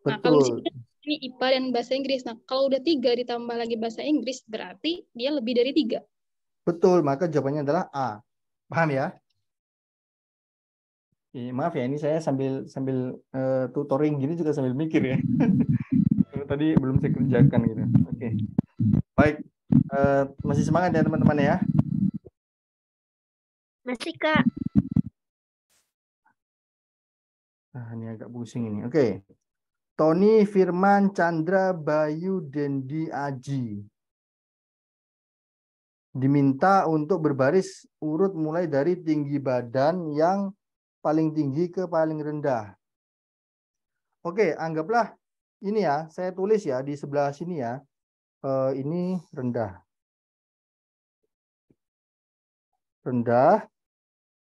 Nah, kalau di sini betul. ini IPA dan bahasa Inggris. Nah, kalau udah 3 ditambah lagi bahasa Inggris, berarti dia lebih dari 3. Betul, maka jawabannya adalah A. Paham ya? Maaf ya, ini saya sambil tutoring gini juga sambil mikir ya. Tadi belum saya kerjakan gitu. Oke. Baik. Masih semangat ya teman-teman ya? Masih, Kak. Nah, ini agak pusing ini. Oke. Tony, Firman, Chandra, Bayu, Dendi, Aji diminta untuk berbaris urut mulai dari tinggi badan yang paling tinggi ke paling rendah. Oke, anggaplah ini ya, saya tulis ya di sebelah sini ya. Ini rendah. Rendah.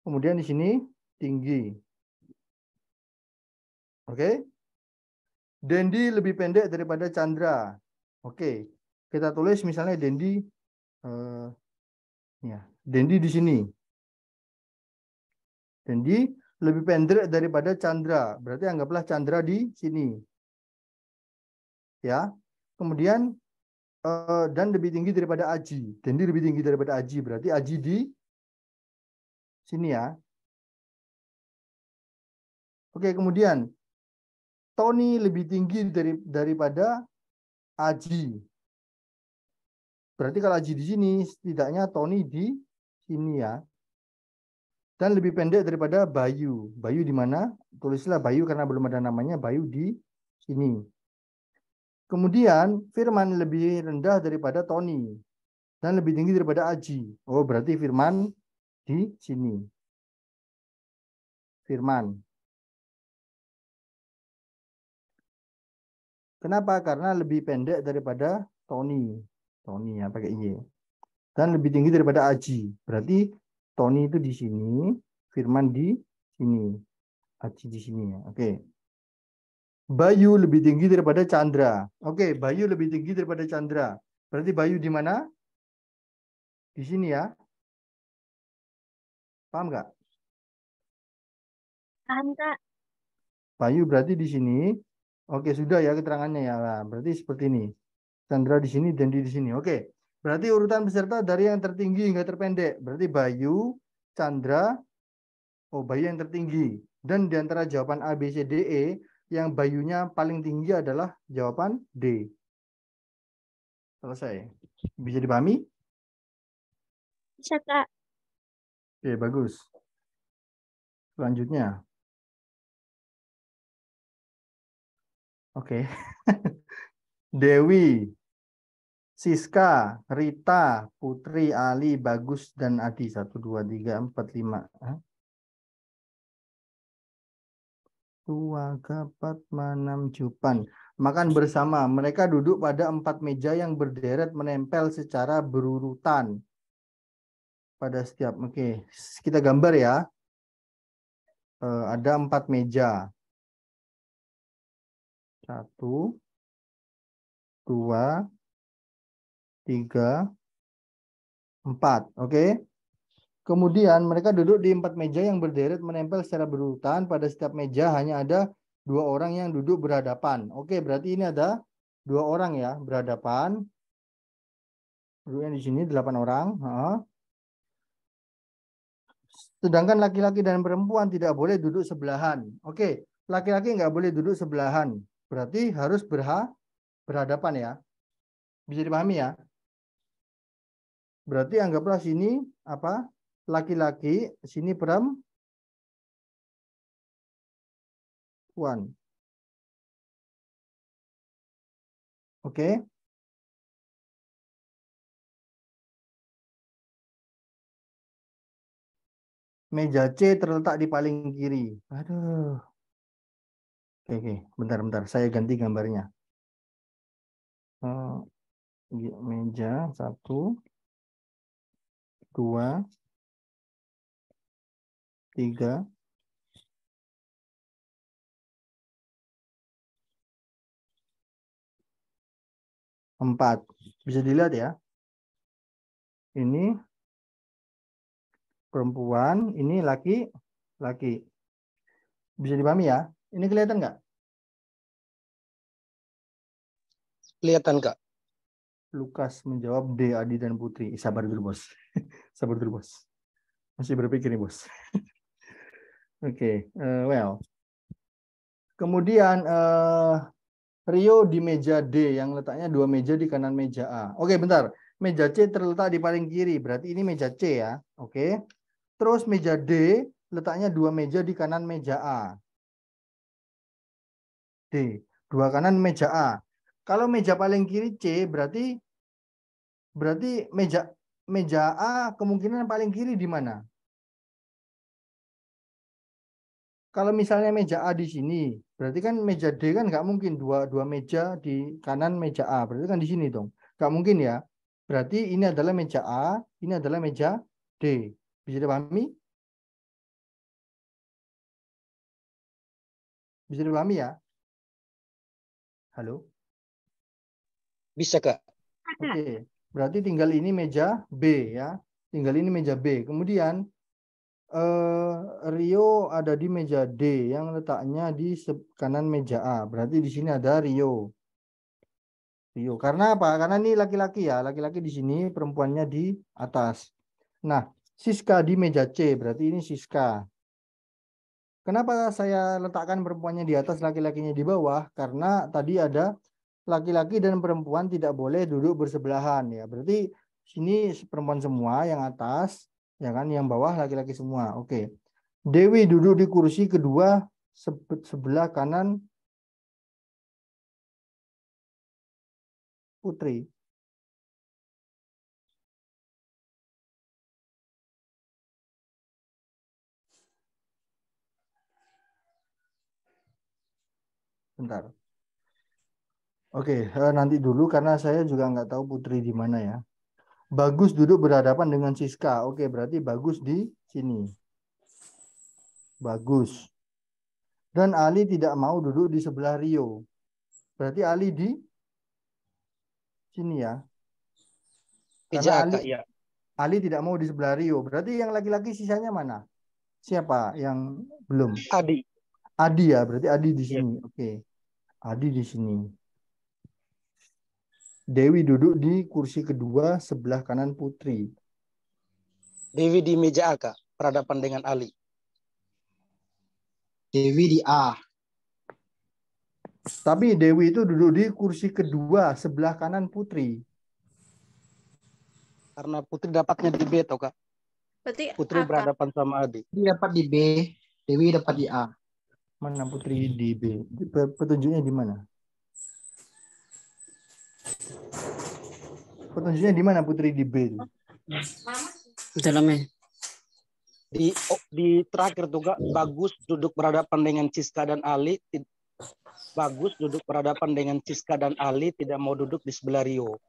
Kemudian di sini tinggi. Oke. Dendi lebih pendek daripada Chandra. Oke. Kita tulis misalnya Dendi ya, Dendi di sini. Dendi lebih pendek daripada Chandra. Berarti anggaplah Chandra di sini. Ya. Kemudian dan lebih tinggi daripada Aji. Dendi lebih tinggi daripada Aji. Berarti Aji di sini ya. Oke, kemudian Tony lebih tinggi daripada Aji. Berarti kalau Aji di sini, setidaknya Tony di sini ya. Dan lebih pendek daripada Bayu. Bayu di mana? Tulislah Bayu karena belum ada namanya. Bayu di sini. Kemudian Firman lebih rendah daripada Tony. Dan lebih tinggi daripada Aji. Oh, berarti Firman di sini. Firman. Kenapa? Karena lebih pendek daripada Tony. Tony ya, pakai Y. Dan lebih tinggi daripada Aji. Berarti Tony itu di sini, Firman di sini. Aji di sini ya. Oke. Bayu lebih tinggi daripada Chandra. Oke, Bayu lebih tinggi daripada Chandra. Berarti Bayu di mana? Di sini ya. Paham nggak? Paham, Kak. Bayu berarti di sini. Oke, sudah ya keterangannya ya. Nah, berarti seperti ini. Chandra di sini, Dendi di sini. Oke. Berarti urutan peserta dari yang tertinggi hingga terpendek. Berarti Bayu, Chandra, Bayu yang tertinggi. Dan di antara jawaban A, B, C, D, E, yang Bayunya paling tinggi adalah jawaban D. Selesai. Bisa dipahami? Bisa, Kak. Oke, bagus. Selanjutnya. Oke. Dewi, Siska, Rita, Putri, Ali, Bagus, dan Adi. 1, 2, 3, 4, 5. Tua, Gapat, Manam, Jupan. Makan bersama. Mereka duduk pada 4 meja yang berderet menempel secara berurutan. Pada setiap. Oke, kita gambar ya. Ada 4 meja. 1, 2, 3, 4. Oke. Kemudian mereka duduk di 4 meja yang berderet menempel secara berurutan. Pada setiap meja hanya ada 2 orang yang duduk berhadapan. Oke, berarti ini ada 2 orang ya berhadapan. Duduknya di sini 8 orang. Sedangkan laki-laki dan perempuan tidak boleh duduk sebelahan. Oke, laki-laki nggak boleh duduk sebelahan. Berarti harus berhadapan ya. Bisa dipahami ya? Berarti anggaplah sini apa? Laki-laki, sini perempuan. Oke. Meja C terletak di paling kiri. Aduh. Oke. Bentar. Saya ganti gambarnya. Meja 1, 2, 3, 4. Bisa dilihat ya. Ini perempuan, ini laki-laki. Bisa dipahami ya? Ini kelihatan nggak? Kelihatan, Kak. Lukas menjawab D, Adi dan Putri. Sabar dulu, Bos. Sabar dulu, Bos. Masih berpikir nih, Bos. Oke, well. Kemudian Rio di meja D yang letaknya 2 meja di kanan meja A. Oke, bentar. Meja C terletak di paling kiri. Berarti ini meja C ya. Oke. Terus meja D letaknya 2 meja di kanan meja A. D, 2 kanan meja A. Kalau meja paling kiri C berarti meja A kemungkinan paling kiri di mana? Kalau misalnya meja A di sini, berarti kan meja D kan nggak mungkin dua meja di kanan meja A. Berarti kan di sini dong. Nggak mungkin ya. Berarti ini adalah meja A, ini adalah meja D. Bisa dipahami? Bisa dipahami ya? Halo? Bisa, Kak. Oke. Berarti tinggal ini meja B ya. Tinggal ini meja B. Kemudian Rio ada di meja D yang letaknya di kanan meja A. Berarti di sini ada Rio. Karena apa? Karena ini laki-laki ya. Laki-laki di sini, perempuannya di atas. Nah, Siska di meja C. Berarti ini Siska. Kenapa saya letakkan perempuannya di atas, laki-lakinya di bawah? Karena tadi ada laki-laki dan perempuan tidak boleh duduk bersebelahan ya. Berarti sini perempuan semua yang atas, ya kan, yang bawah laki-laki semua. Oke. Dewi duduk di kursi kedua sebelah kanan Putri. Bentar. Oke, nanti dulu karena saya juga nggak tahu Putri di mana ya. Bagus duduk berhadapan dengan Siska. Oke, berarti Bagus di sini. Bagus. Dan Ali tidak mau duduk di sebelah Rio. Berarti Ali di sini ya. Karena Ali tidak mau di sebelah Rio. Berarti yang laki-laki sisanya mana? Siapa yang belum? Adi ya, berarti Adi di sini. Oke. Adi di sini. Dewi duduk di kursi kedua sebelah kanan Putri. Dewi di meja A, Kak, berhadapan dengan Ali. Dewi di A. Tapi Dewi itu duduk di kursi kedua sebelah kanan Putri. Karena Putri dapatnya di B, toh, Kak. Berarti Putri berhadapan sama Adi. Putri dapat di B, Dewi dapat di A. Mana Putri di B? Petunjuknya di mana? Petunjuknya di mana Putri di B itu? Dalamnya. Di terakhir tuh, Kak, Bagus duduk berhadapan dengan Siska dan Ali. Bagus duduk berhadapan dengan Siska dan Ali, tidak mau duduk di sebelah Rio.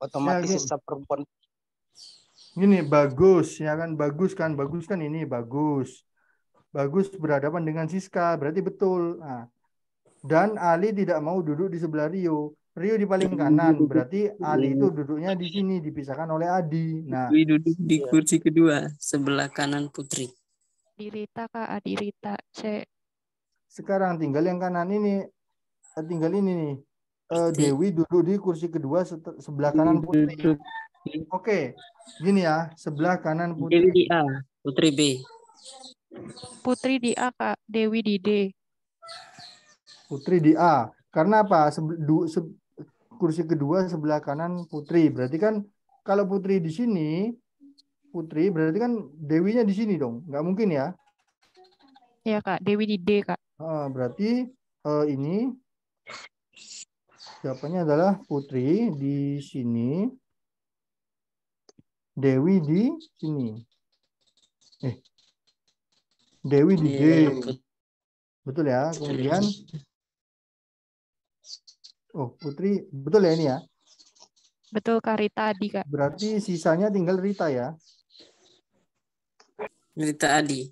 Otomatis sisa perempuan. Gini, Bagus ya kan, Bagus kan ini Bagus. Bagus berhadapan dengan Siska, berarti betul. Nah, dan Ali tidak mau duduk di sebelah Rio. Rio di paling kanan, berarti Ali itu duduknya di sini, dipisahkan oleh Adi. Nah, duduk di kursi kedua sebelah kanan Putri. Adirita, Kak, Adirita C. Sekarang tinggal yang kanan ini, tinggal ini nih. Dewi duduk di kursi kedua sebelah kanan Putri. Oke, gini ya, sebelah kanan Putri. Dewi di A, Putri B. Putri di A, Kak, Dewi di D. Putri di A. Karena apa? Kursi kedua sebelah kanan Putri. Berarti kan kalau Putri di sini, Putri berarti kan Dewinya di sini dong. Nggak mungkin ya. Iya Kak, Dewi di D Kak. Berarti ini jawabannya adalah Putri di sini, Dewi di sini. Dewi di D. Betul ya. Kemudian Putri, betul ya ini ya? Betul Kak, Rita Adi Kak. Berarti sisanya tinggal Rita ya? Rita Adi.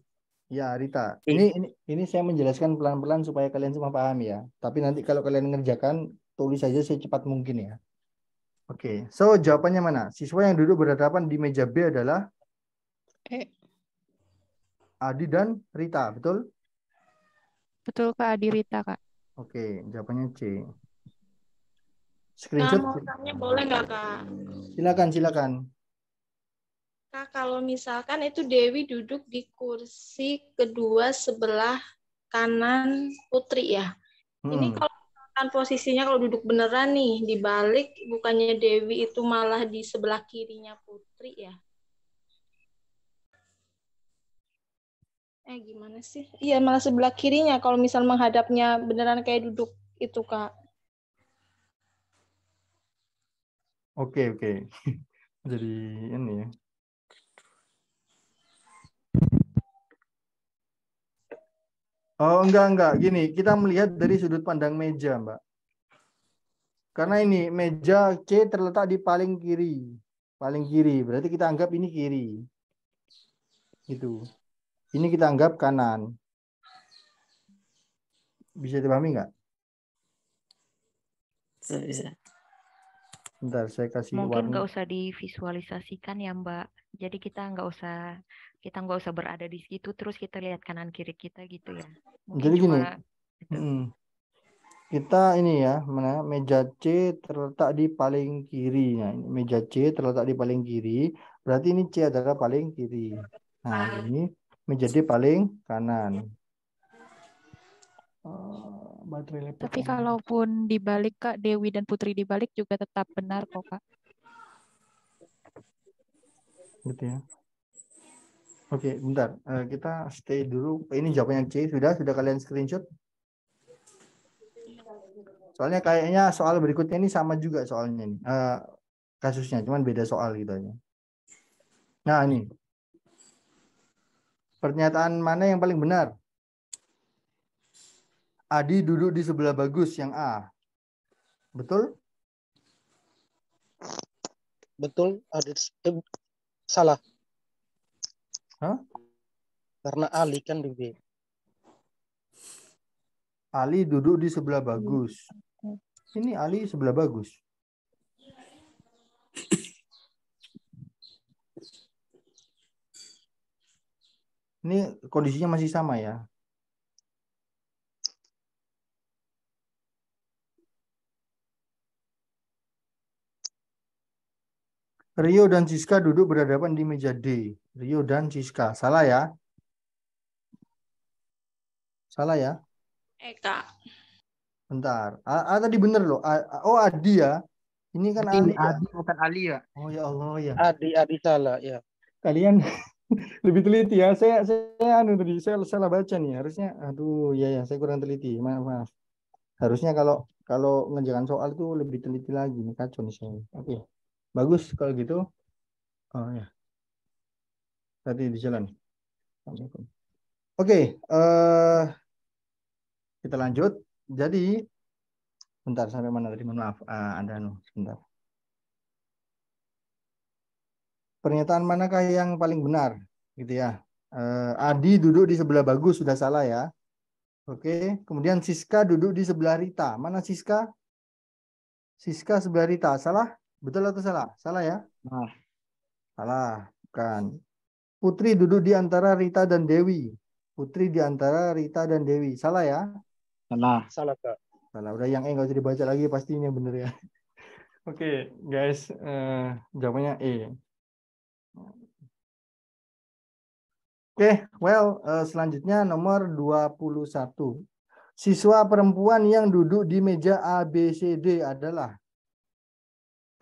Ya, Rita. Ini saya menjelaskan pelan-pelan supaya kalian semua paham ya. Tapi nanti kalau kalian mengerjakan, tulis saja secepat mungkin ya. Oke, so jawabannya mana? Siswa yang duduk berhadapan di meja B adalah Adi dan Rita, betul? Betul Kak, Adi Rita Kak. Oke, jawabannya C. Nah, Screenshot. mau tanya boleh nggak Kak? Silakan. Kak, kalau misalkan itu Dewi duduk di kursi kedua sebelah kanan Putri ya. Ini kalau misalkan posisinya kalau duduk beneran nih dibalik, bukannya Dewi itu malah di sebelah kirinya Putri ya? Gimana sih? Iya, malah sebelah kirinya kalau misal menghadapnya beneran kayak duduk itu Kak. Oke. Jadi ini ya. Oh, enggak. Gini, kita melihat dari sudut pandang meja, Mbak. Karena ini meja C terletak di paling kiri. Paling kiri, berarti kita anggap ini kiri. Gitu. Ini kita anggap kanan. Bisa dipahami nggak? Bisa. Bentar, saya kasih Mungkin warna. nggak usah divisualisasikan ya Mbak. Jadi kita nggak usah berada di situ terus kita lihat kanan kiri kita gitu ya. Mungkin Jadi gini, kita ini ya, mana meja C terletak di paling kiri. Nah, ini meja C terletak di paling kiri. Berarti ini C adalah paling kiri. Nah, ini meja D paling kanan. Baterai laptop. Tapi kalaupun dibalik Kak, Dewi dan Putri dibalik juga tetap benar kok Kak. Gitu ya. Oke, bentar. Kita stay dulu. Ini jawabannya C. Sudah kalian screenshot? Soalnya kayaknya soal berikutnya ini sama juga soalnya nih. Kasusnya, cuman beda soal gitu aja. Nah, ini. Pernyataan mana yang paling benar? Adi duduk di sebelah Bagus, yang A. Betul? Betul. Salah. Hah? Karena Ali kan di B. Ali duduk di sebelah Bagus. Ini Ali sebelah Bagus. Ini kondisinya masih sama ya. Rio dan Siska duduk berhadapan di meja D. Rio dan Siska. Salah ya? Salah ya? Kak. Bentar. Tadi bener loh. Adi ya. Ini kan Ali ya. Adi bukan Ali ya. Oh ya Allah ya. Adi salah ya. Kalian lebih teliti ya. Saya tadi saya salah baca nih. Harusnya ya saya kurang teliti. Maaf. Harusnya kalau ngerjakan soal itu lebih teliti lagi nih, kacau nih saya. Oke. Bagus kalau gitu. Oh ya. Tadi di jalan. Oke, kita lanjut. Jadi bentar sampai mana tadi? Maaf, sebentar. Pernyataan manakah yang paling benar? Gitu ya. Adi duduk di sebelah Bagus, sudah salah ya. Oke, kemudian Siska duduk di sebelah Rita. Mana Siska? Siska sebelah Rita. Salah? Betul atau salah? Salah ya? Nah. Salah, bukan. Putri duduk di antara Rita dan Dewi. Putri di antara Rita dan Dewi. Salah ya? Salah. Salah, Kak. Salah. Udah yang nggak usah dibaca lagi, pasti ini yang benar ya. Oke, guys. Jawabannya E. Oke, selanjutnya nomor 21. Siswa perempuan yang duduk di meja ABCD adalah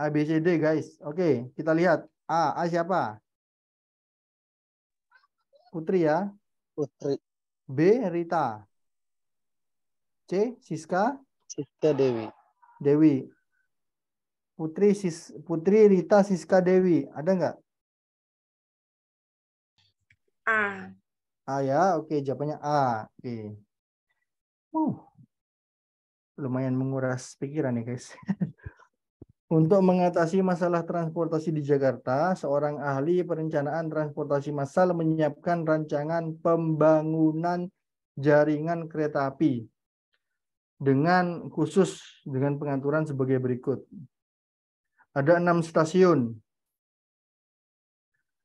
A, B, C, D guys. Oke, kita lihat. A siapa? Putri ya. Putri. B, Rita. C, Siska. Siska Dewi. Dewi. Putri, Rita, Siska, Dewi. Ada nggak? A. A ya, oke, jawabannya A. Oke. Lumayan menguras pikiran ya guys. Untuk mengatasi masalah transportasi di Jakarta, seorang ahli perencanaan transportasi massal menyiapkan rancangan pembangunan jaringan kereta api dengan pengaturan sebagai berikut. Ada 6 stasiun.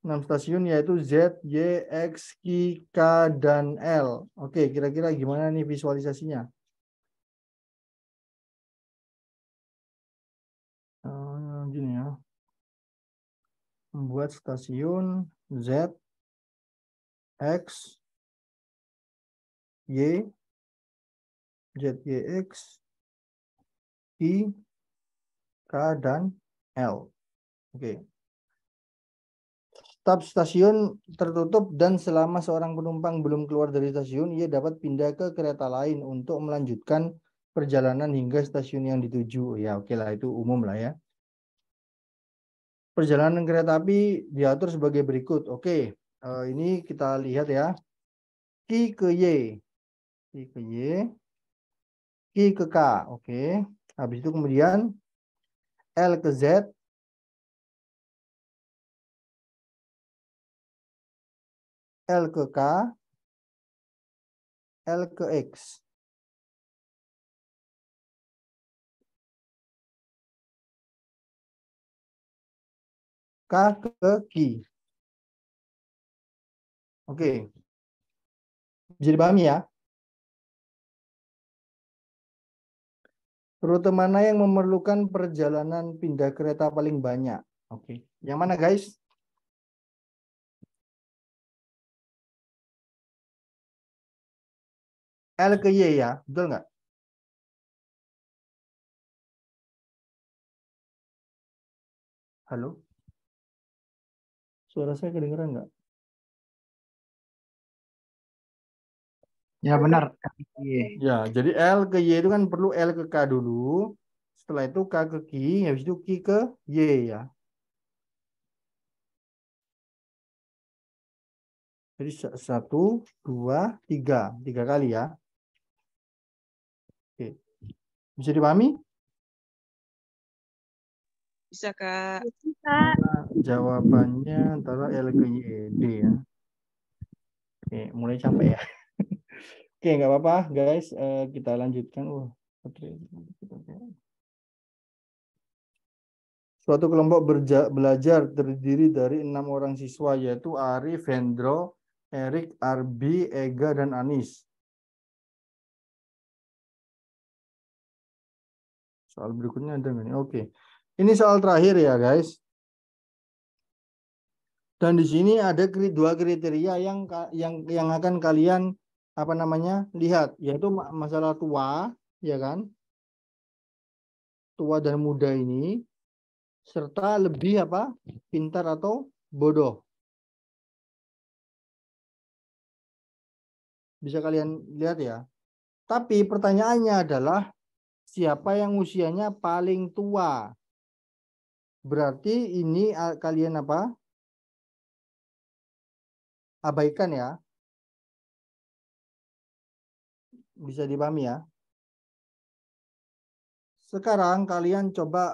6 stasiun yaitu Z, Y, X, Q, K, dan L. Oke, kira-kira gimana nih visualisasinya? Gini ya. Membuat stasiun Z, X, Y, ZYX, I, K, dan L. Oke. Stop stasiun tertutup dan selama seorang penumpang belum keluar dari stasiun, ia dapat pindah ke kereta lain untuk melanjutkan perjalanan hingga stasiun yang dituju. Ya, oke lah, itu umum lah ya. Perjalanan kereta api diatur sebagai berikut. Oke, ini kita lihat ya. Q ke Y. Q ke Y. Q ke K. Oke. Habis itu kemudian L ke Z. L ke K. L ke X. K ke Q. Oke. Bisa dipahami ya? Rute mana yang memerlukan perjalanan pindah kereta paling banyak? Oke. Yang mana guys? L ke Y ya, betul nggak? Halo? Suara saya kedengeran nggak? Ya benar. Ya, jadi L ke Y itu kan perlu L ke K dulu. Setelah itu K ke Q, habis itu Q ke Y ya. Jadi 1, 2, 3. 3 kali ya. Oke. Bisa dipahami? Bisa, Kak. Nah, jawabannya antara L ke Y, D ya. Oke, mulai capek ya. Oke, nggak apa-apa guys. Kita lanjutkan. Suatu kelompok belajar terdiri dari 6 orang siswa, yaitu Arif, Hendro, Erik, Arbi, Ega, dan Anis. Soal berikutnya ada nggak nih? Oke. Ini soal terakhir ya guys. Dan di sini ada 2 kriteria yang akan kalian lihat, yaitu masalah tua, ya kan? Tua dan muda ini, serta lebih pintar atau bodoh. Bisa kalian lihat ya. Tapi pertanyaannya adalah siapa yang usianya paling tua? Berarti ini kalian abaikan ya. Bisa dipahami ya. Sekarang kalian coba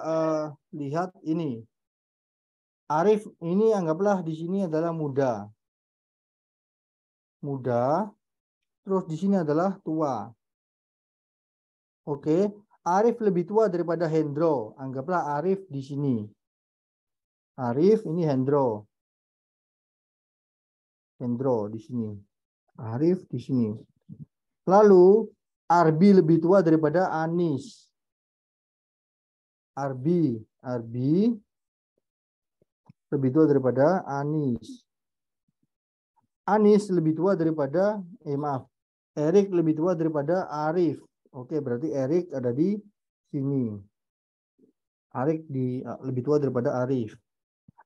lihat ini. Arif ini anggaplah di sini adalah muda. Muda. Terus di sini adalah tua. Oke, Arif lebih tua daripada Hendro. Anggaplah Arif di sini. Arif ini Hendro. Hendro di sini. Arif di sini. Lalu Arbi lebih tua daripada Anis. Arbi lebih tua daripada Anis. Anis lebih tua daripada Erik lebih tua daripada Arif. Oke, berarti Erik ada di sini. lebih tua daripada Arif.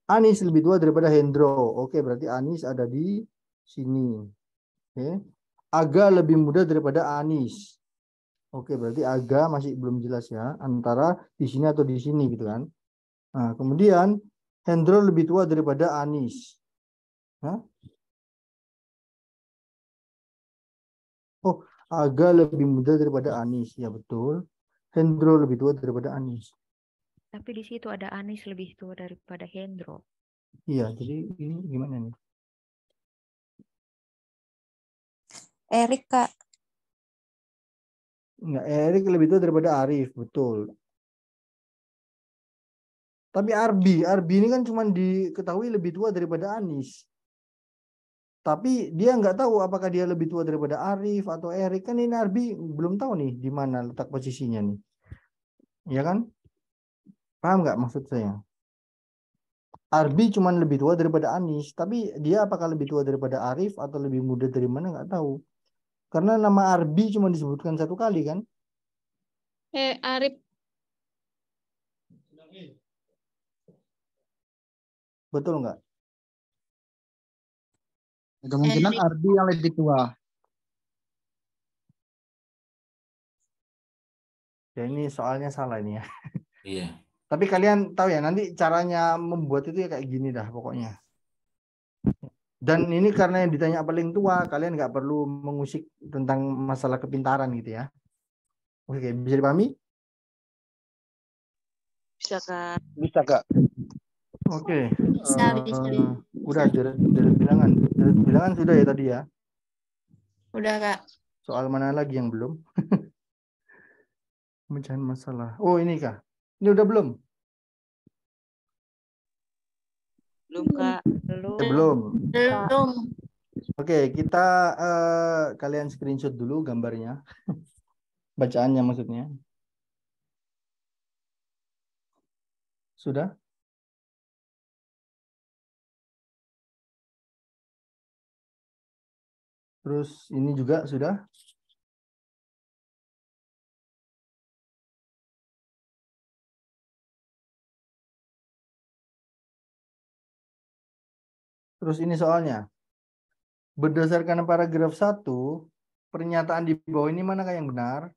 Anis lebih tua daripada Hendro. Oke, berarti Anis ada di sini. Oke. Aga lebih muda daripada Anis. Oke, berarti Aga masih belum jelas ya, antara di sini atau di sini gitu kan. Nah, kemudian Hendro lebih tua daripada Anis. Hah? Oh, Aga lebih muda daripada Anis. Ya, betul. Hendro lebih tua daripada Anis. Tapi di situ ada Anis lebih tua daripada Hendro. Iya, jadi ini gimana nih? Erik, Kak. Enggak, Erik lebih tua daripada Arif, betul. Tapi Arbi ini kan cuma diketahui lebih tua daripada Anis. Tapi dia nggak tahu apakah dia lebih tua daripada Arif atau Erik. Kan ini Arbi belum tahu nih di mana letak posisinya nih. Ya kan? Paham nggak maksud saya? Arbi cuma lebih tua daripada Anis. Tapi dia apakah lebih tua daripada Arif atau lebih muda dari mana nggak tahu. Karena nama Arbi cuma disebutkan satu kali kan? Arif. Betul nggak? Kemungkinan Arbi yang lebih tua. Ya ini soalnya salah ini ya. Iya. Tapi kalian tahu ya nanti caranya membuat itu ya kayak gini dah pokoknya. Dan ini karena yang ditanya paling tua, kalian nggak perlu mengusik tentang masalah kepintaran gitu ya. Oke, bisa dipahami? Bisa, Kak. Bisa, Kak. Oke. Bisa. Udah dari bilangan. Dari bilangan sudah ya tadi ya. Udah, Kak. Soal mana lagi yang belum? Pemecahan masalah. Oh, ini kah? Ini udah belum? Belum, Kak. Belum. Belum. Oke, kita kalian screenshot dulu gambarnya. Bacaannya maksudnya. Sudah? Terus ini juga sudah? Terus ini soalnya. Berdasarkan paragraf 1, pernyataan di bawah ini manakah yang benar?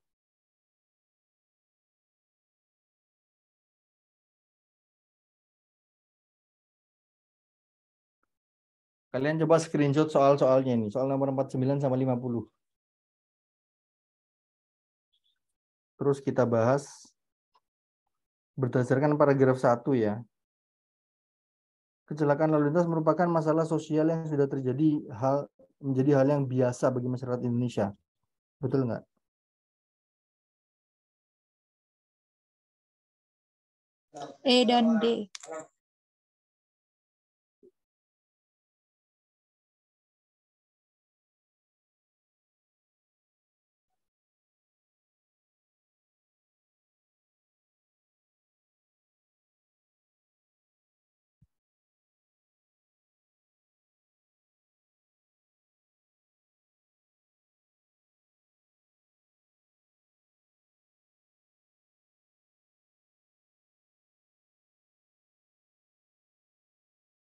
Kalian coba screenshot soal-soalnya ini. Soal nomor 49 sama 50. Terus kita bahas berdasarkan paragraf 1 ya. Kecelakaan lalu lintas merupakan masalah sosial yang sudah menjadi hal yang biasa bagi masyarakat Indonesia. Betul nggak? E dan D.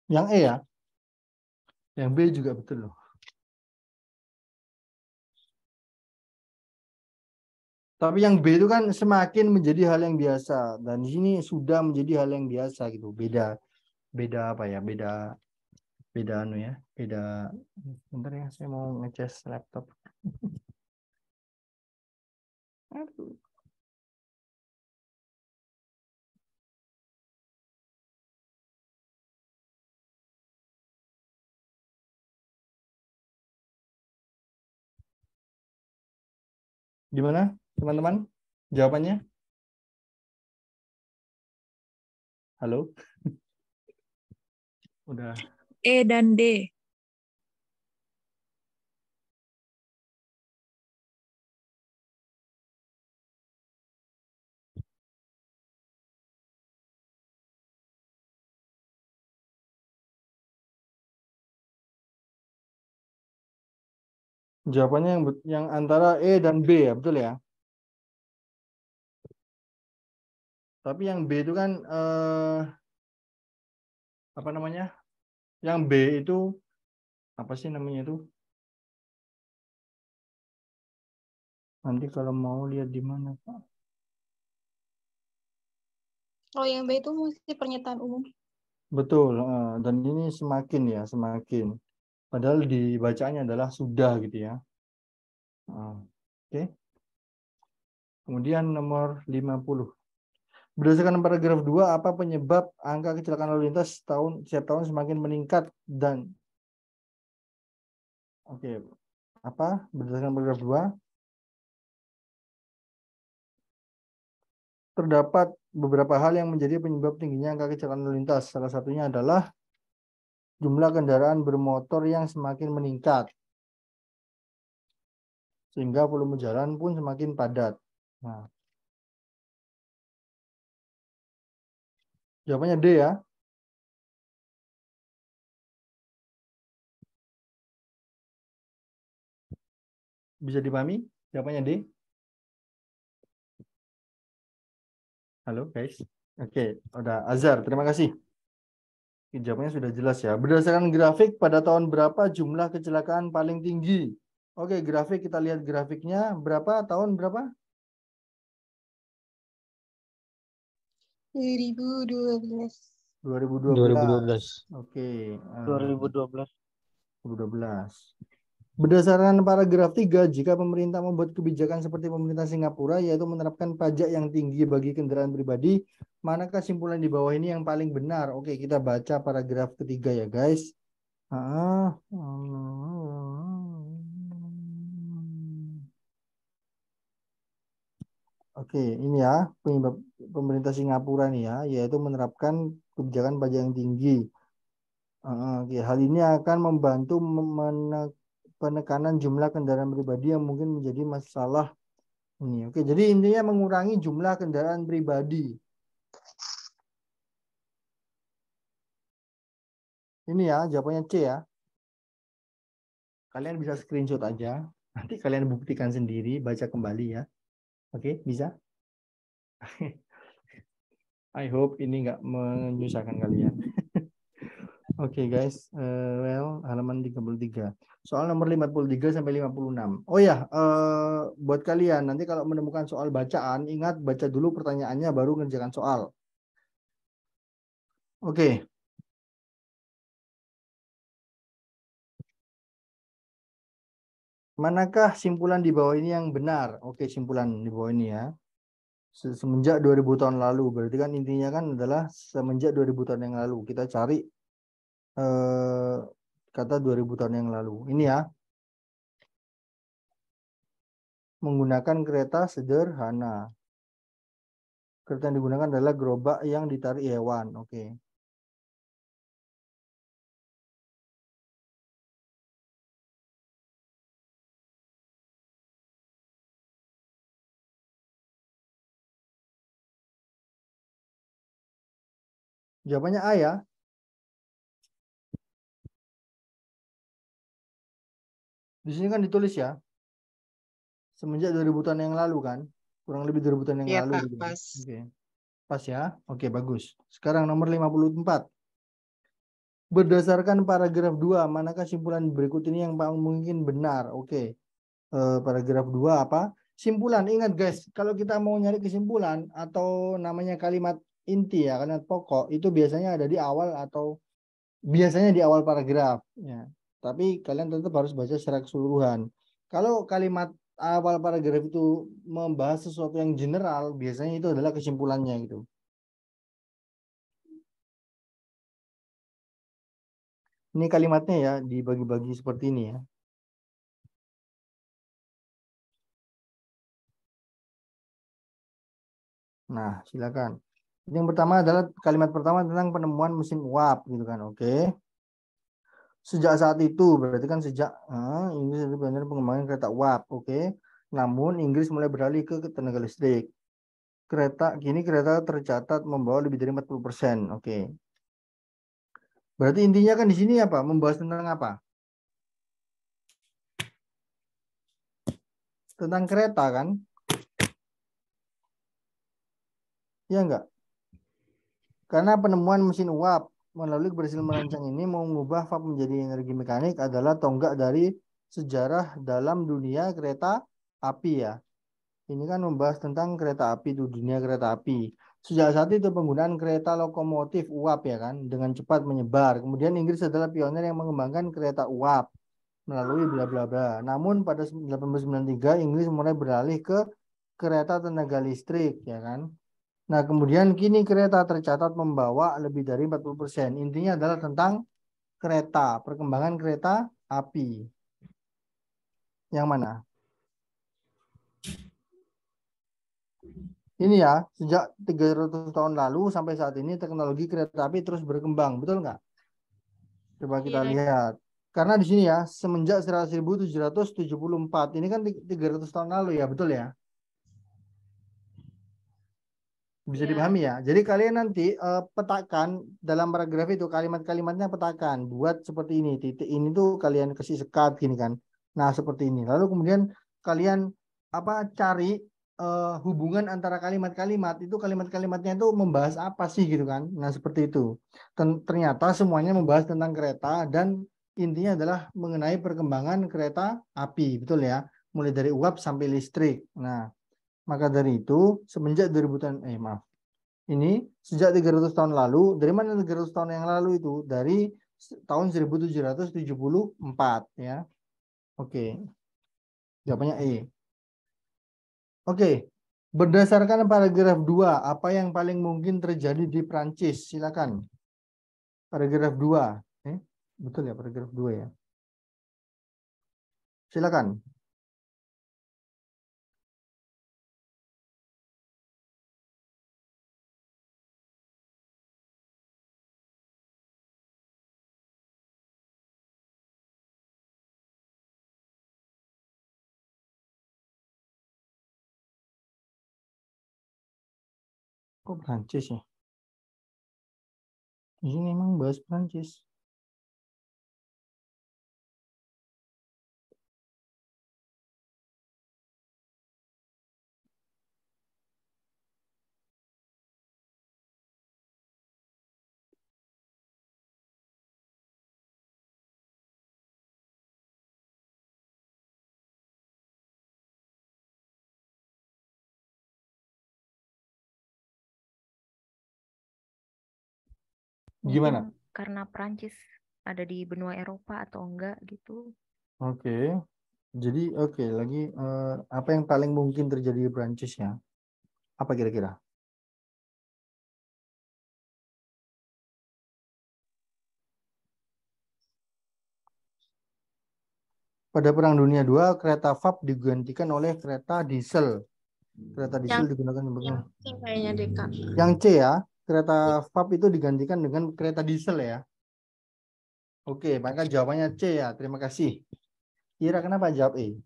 Yang E ya. Yang B juga betul loh. Tapi yang B itu kan semakin menjadi hal yang biasa. Dan di sini sudah menjadi hal yang biasa gitu. Beda apa ya? Beda anu ya. Bentar ya, saya mau ngecas laptop. Aduh. Gimana, teman-teman? Jawabannya? Halo? Udah. E dan D. Jawabannya yang antara E dan B ya, betul ya? Tapi yang B itu kan apa namanya? Yang B itu apa sih namanya itu? Nanti kalau mau lihat di mana, Pak? Kalau yang B itu mesti pernyataan umum. Betul, dan ini semakin ya, semakin. Padahal dibacaannya adalah sudah gitu ya. Oke. Kemudian nomor 50. Berdasarkan paragraf 2, apa penyebab angka kecelakaan lalu lintas setiap tahun semakin meningkat dan apa berdasarkan paragraf 2 terdapat beberapa hal yang menjadi penyebab tingginya angka kecelakaan lalu lintas. Salah satunya adalah jumlah kendaraan bermotor yang semakin meningkat sehingga volume jalan pun semakin padat. Nah, jawabannya D ya. Bisa dipahami? Jawabannya D. Halo guys. Oke, udah Azhar. Terima kasih. Jawabannya sudah jelas ya. Berdasarkan grafik pada tahun berapa jumlah kecelakaan paling tinggi? Oke, grafik kita lihat grafiknya. Berapa tahun berapa? 2012. 2012. Oke. 2012. 2012. Berdasarkan paragraf 3, jika pemerintah membuat kebijakan seperti pemerintah Singapura, yaitu menerapkan pajak yang tinggi bagi kendaraan pribadi, manakah kesimpulan di bawah ini yang paling benar? Oke, kita baca paragraf ketiga ya guys. Oke, ini ya penyebab pemerintah Singapura nih ya, yaitu menerapkan kebijakan pajak yang tinggi. Oke, hal ini akan membantu penekanan jumlah kendaraan pribadi yang mungkin menjadi masalah ini. Oke, jadi intinya mengurangi jumlah kendaraan pribadi. Ini ya jawabannya C ya. Kalian bisa screenshot aja. Nanti kalian buktikan sendiri, baca kembali ya. Oke, bisa? I hope ini nggak menyusahkan kalian. Oke guys, halaman 33. Soal nomor 53 sampai 56. Oh ya, buat kalian nanti kalau menemukan soal bacaan, ingat baca dulu pertanyaannya baru ngerjakan soal. Oke. Manakah simpulan di bawah ini yang benar? Oke, simpulan di bawah ini ya. Semenjak 2000 tahun lalu, berarti kan intinya kan adalah semenjak 2000 tahun yang lalu. Kita cari kata 2000 tahun yang lalu. Ini ya. Menggunakan kereta sederhana. Kereta yang digunakan adalah gerobak yang ditarik hewan. Oke. Jawabannya A ya. Di sini kan ditulis ya. Semenjak 2000 tahun yang lalu kan. Kurang lebih 2000 tahun yang Iya, lalu. Kak, Gitu. pas. Oke. Pas ya. Oke, bagus. Sekarang nomor 54. Berdasarkan paragraf 2, manakah simpulan berikut ini yang paling mungkin benar? Oke. Paragraf 2 apa? Simpulan. Ingat guys, kalau kita mau nyari kesimpulan atau namanya kalimat inti ya, kalimat pokok, itu biasanya ada di awal atau biasanya di awal paragraf. Ya. Tapi kalian tetap harus baca secara keseluruhan. Kalau kalimat awal paragraf itu membahas sesuatu yang general, biasanya itu adalah kesimpulannya gitu. Ini kalimatnya ya dibagi-bagi seperti ini ya. Nah, silakan. Yang pertama adalah kalimat pertama tentang penemuan mesin uap gitu kan. Oke. Sejak saat itu berarti kan sejak Inggris itu benar pengembangan kereta uap. Oke. Namun Inggris mulai beralih ke tenaga listrik. Kini kereta tercatat membawa lebih dari 40%. Oke. Berarti intinya kan di sini apa? Membahas tentang apa? Tentang kereta kan? Ya enggak? Karena penemuan mesin uap melalui keberhasilan merancang ini mengubah VAP menjadi energi mekanik adalah tonggak dari sejarah dalam dunia kereta api ya. Ini kan membahas tentang kereta api, itu dunia kereta api. Sejak saat itu penggunaan kereta lokomotif uap ya kan dengan cepat menyebar. Kemudian Inggris adalah pionir yang mengembangkan kereta uap melalui bla bla bla. Namun pada 1893 Inggris mulai beralih ke kereta tenaga listrik ya kan. Nah, kemudian kini kereta tercatat membawa lebih dari 40%. Intinya adalah tentang kereta, perkembangan kereta api. Yang mana? Ini ya, sejak 300 tahun lalu sampai saat ini teknologi kereta api terus berkembang, betul nggak? Coba kita lihat. Karena di sini ya, semenjak 1774, ini kan 300 tahun lalu ya, betul ya? Bisa dipahami ya. Jadi kalian nanti petakan dalam paragraf itu kalimat-kalimatnya petakan. Buat seperti ini. Titik ini tuh kalian kasih sekat gini kan. Nah, seperti ini. Lalu kemudian kalian cari hubungan antara kalimat-kalimat. Itu kalimat-kalimatnya itu membahas apa sih gitu kan. Nah, seperti itu. Ternyata semuanya membahas tentang kereta dan intinya adalah mengenai perkembangan kereta api, betul ya. Mulai dari uap sampai listrik. Nah, maka dari itu, semenjak 2000-an, ini sejak 300 tahun lalu, dari mana 300 tahun yang lalu itu? Dari tahun 1774 ya. Oke. Jawabannya E. Oke. Berdasarkan paragraf 2, apa yang paling mungkin terjadi di Prancis? Silakan. Paragraf 2. Betul ya paragraf 2 ya. Silakan. Kok Prancis ya? Ini memang bahas Prancis. Gimana? Mungkin karena Prancis ada di benua Eropa atau enggak gitu. Oke. Jadi lagi apa yang paling mungkin terjadi di Prancis ya? Apa kira-kira? Pada Perang Dunia II, kereta VAP digantikan oleh kereta diesel. Kereta diesel digunakan Yang C kayaknya deh, Kak. Yang C ya, kereta VAP itu digantikan dengan kereta diesel ya. Oke, maka jawabannya C ya. Terima kasih. Kira kenapa jawab E?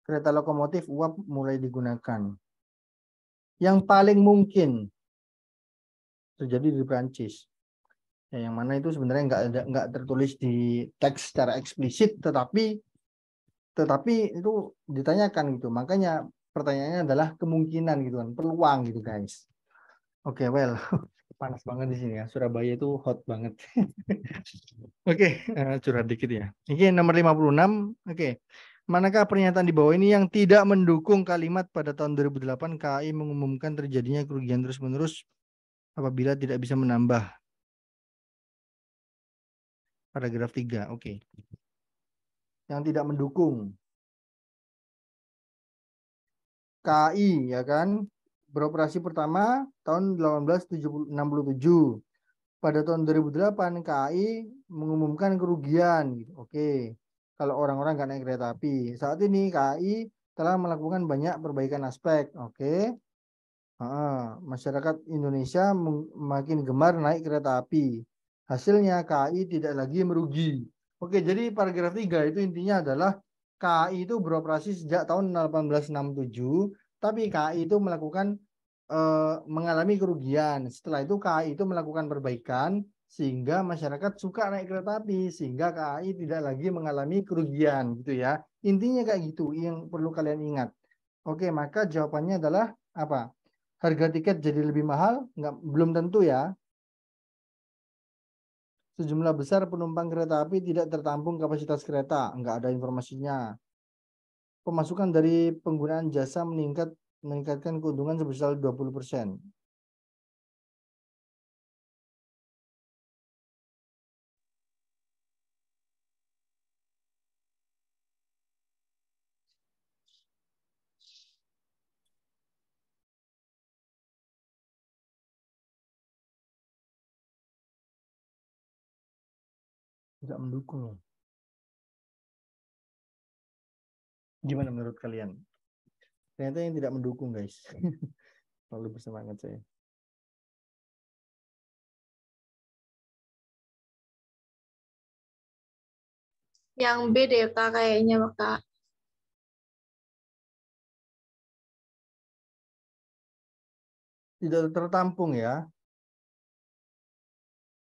Kereta lokomotif uap mulai digunakan. Yang paling mungkin terjadi di Prancis. Ya, yang mana itu sebenarnya nggak tertulis di teks secara eksplisit, tetapi itu ditanyakan gitu. Makanya pertanyaannya adalah kemungkinan gitu kan, peluang gitu guys. Oke, well, panas banget di sini ya. Surabaya itu hot banget. Oke, curhat dikit ya. Ini nomor 56. Oke. Manakah pernyataan di bawah ini yang tidak mendukung kalimat pada tahun 2008 KAI mengumumkan terjadinya kerugian terus-menerus apabila tidak bisa menambah? Paragraf 3. Oke. Yang tidak mendukung. KAI ya kan beroperasi pertama tahun 1867. Pada tahun 2008 KAI mengumumkan kerugian. Oke. Kalau orang-orang nggak naik kereta api. Saat ini KAI telah melakukan banyak perbaikan aspek. Oke. Masyarakat Indonesia makin gemar naik kereta api. Hasilnya KAI tidak lagi merugi. Oke, jadi paragraf 3 itu intinya adalah KAI itu beroperasi sejak tahun 1867, tapi KAI itu mengalami kerugian. Setelah itu KAI itu melakukan perbaikan sehingga masyarakat suka naik kereta api, sehingga KAI tidak lagi mengalami kerugian gitu ya. Intinya kayak gitu yang perlu kalian ingat. Oke, maka jawabannya adalah apa? Harga tiket jadi lebih mahal? Belum tentu ya. Sejumlah besar penumpang kereta api tidak tertampung kapasitas kereta, nggak ada informasinya. Pemasukan dari penggunaan jasa meningkatkan keuntungan sebesar 20%. Tidak mendukung. Gimana menurut kalian? Ternyata yang tidak mendukung, guys. Lalu bersemangat saya. Yang B deh Kak kayaknya Kak. Tidak tertampung ya.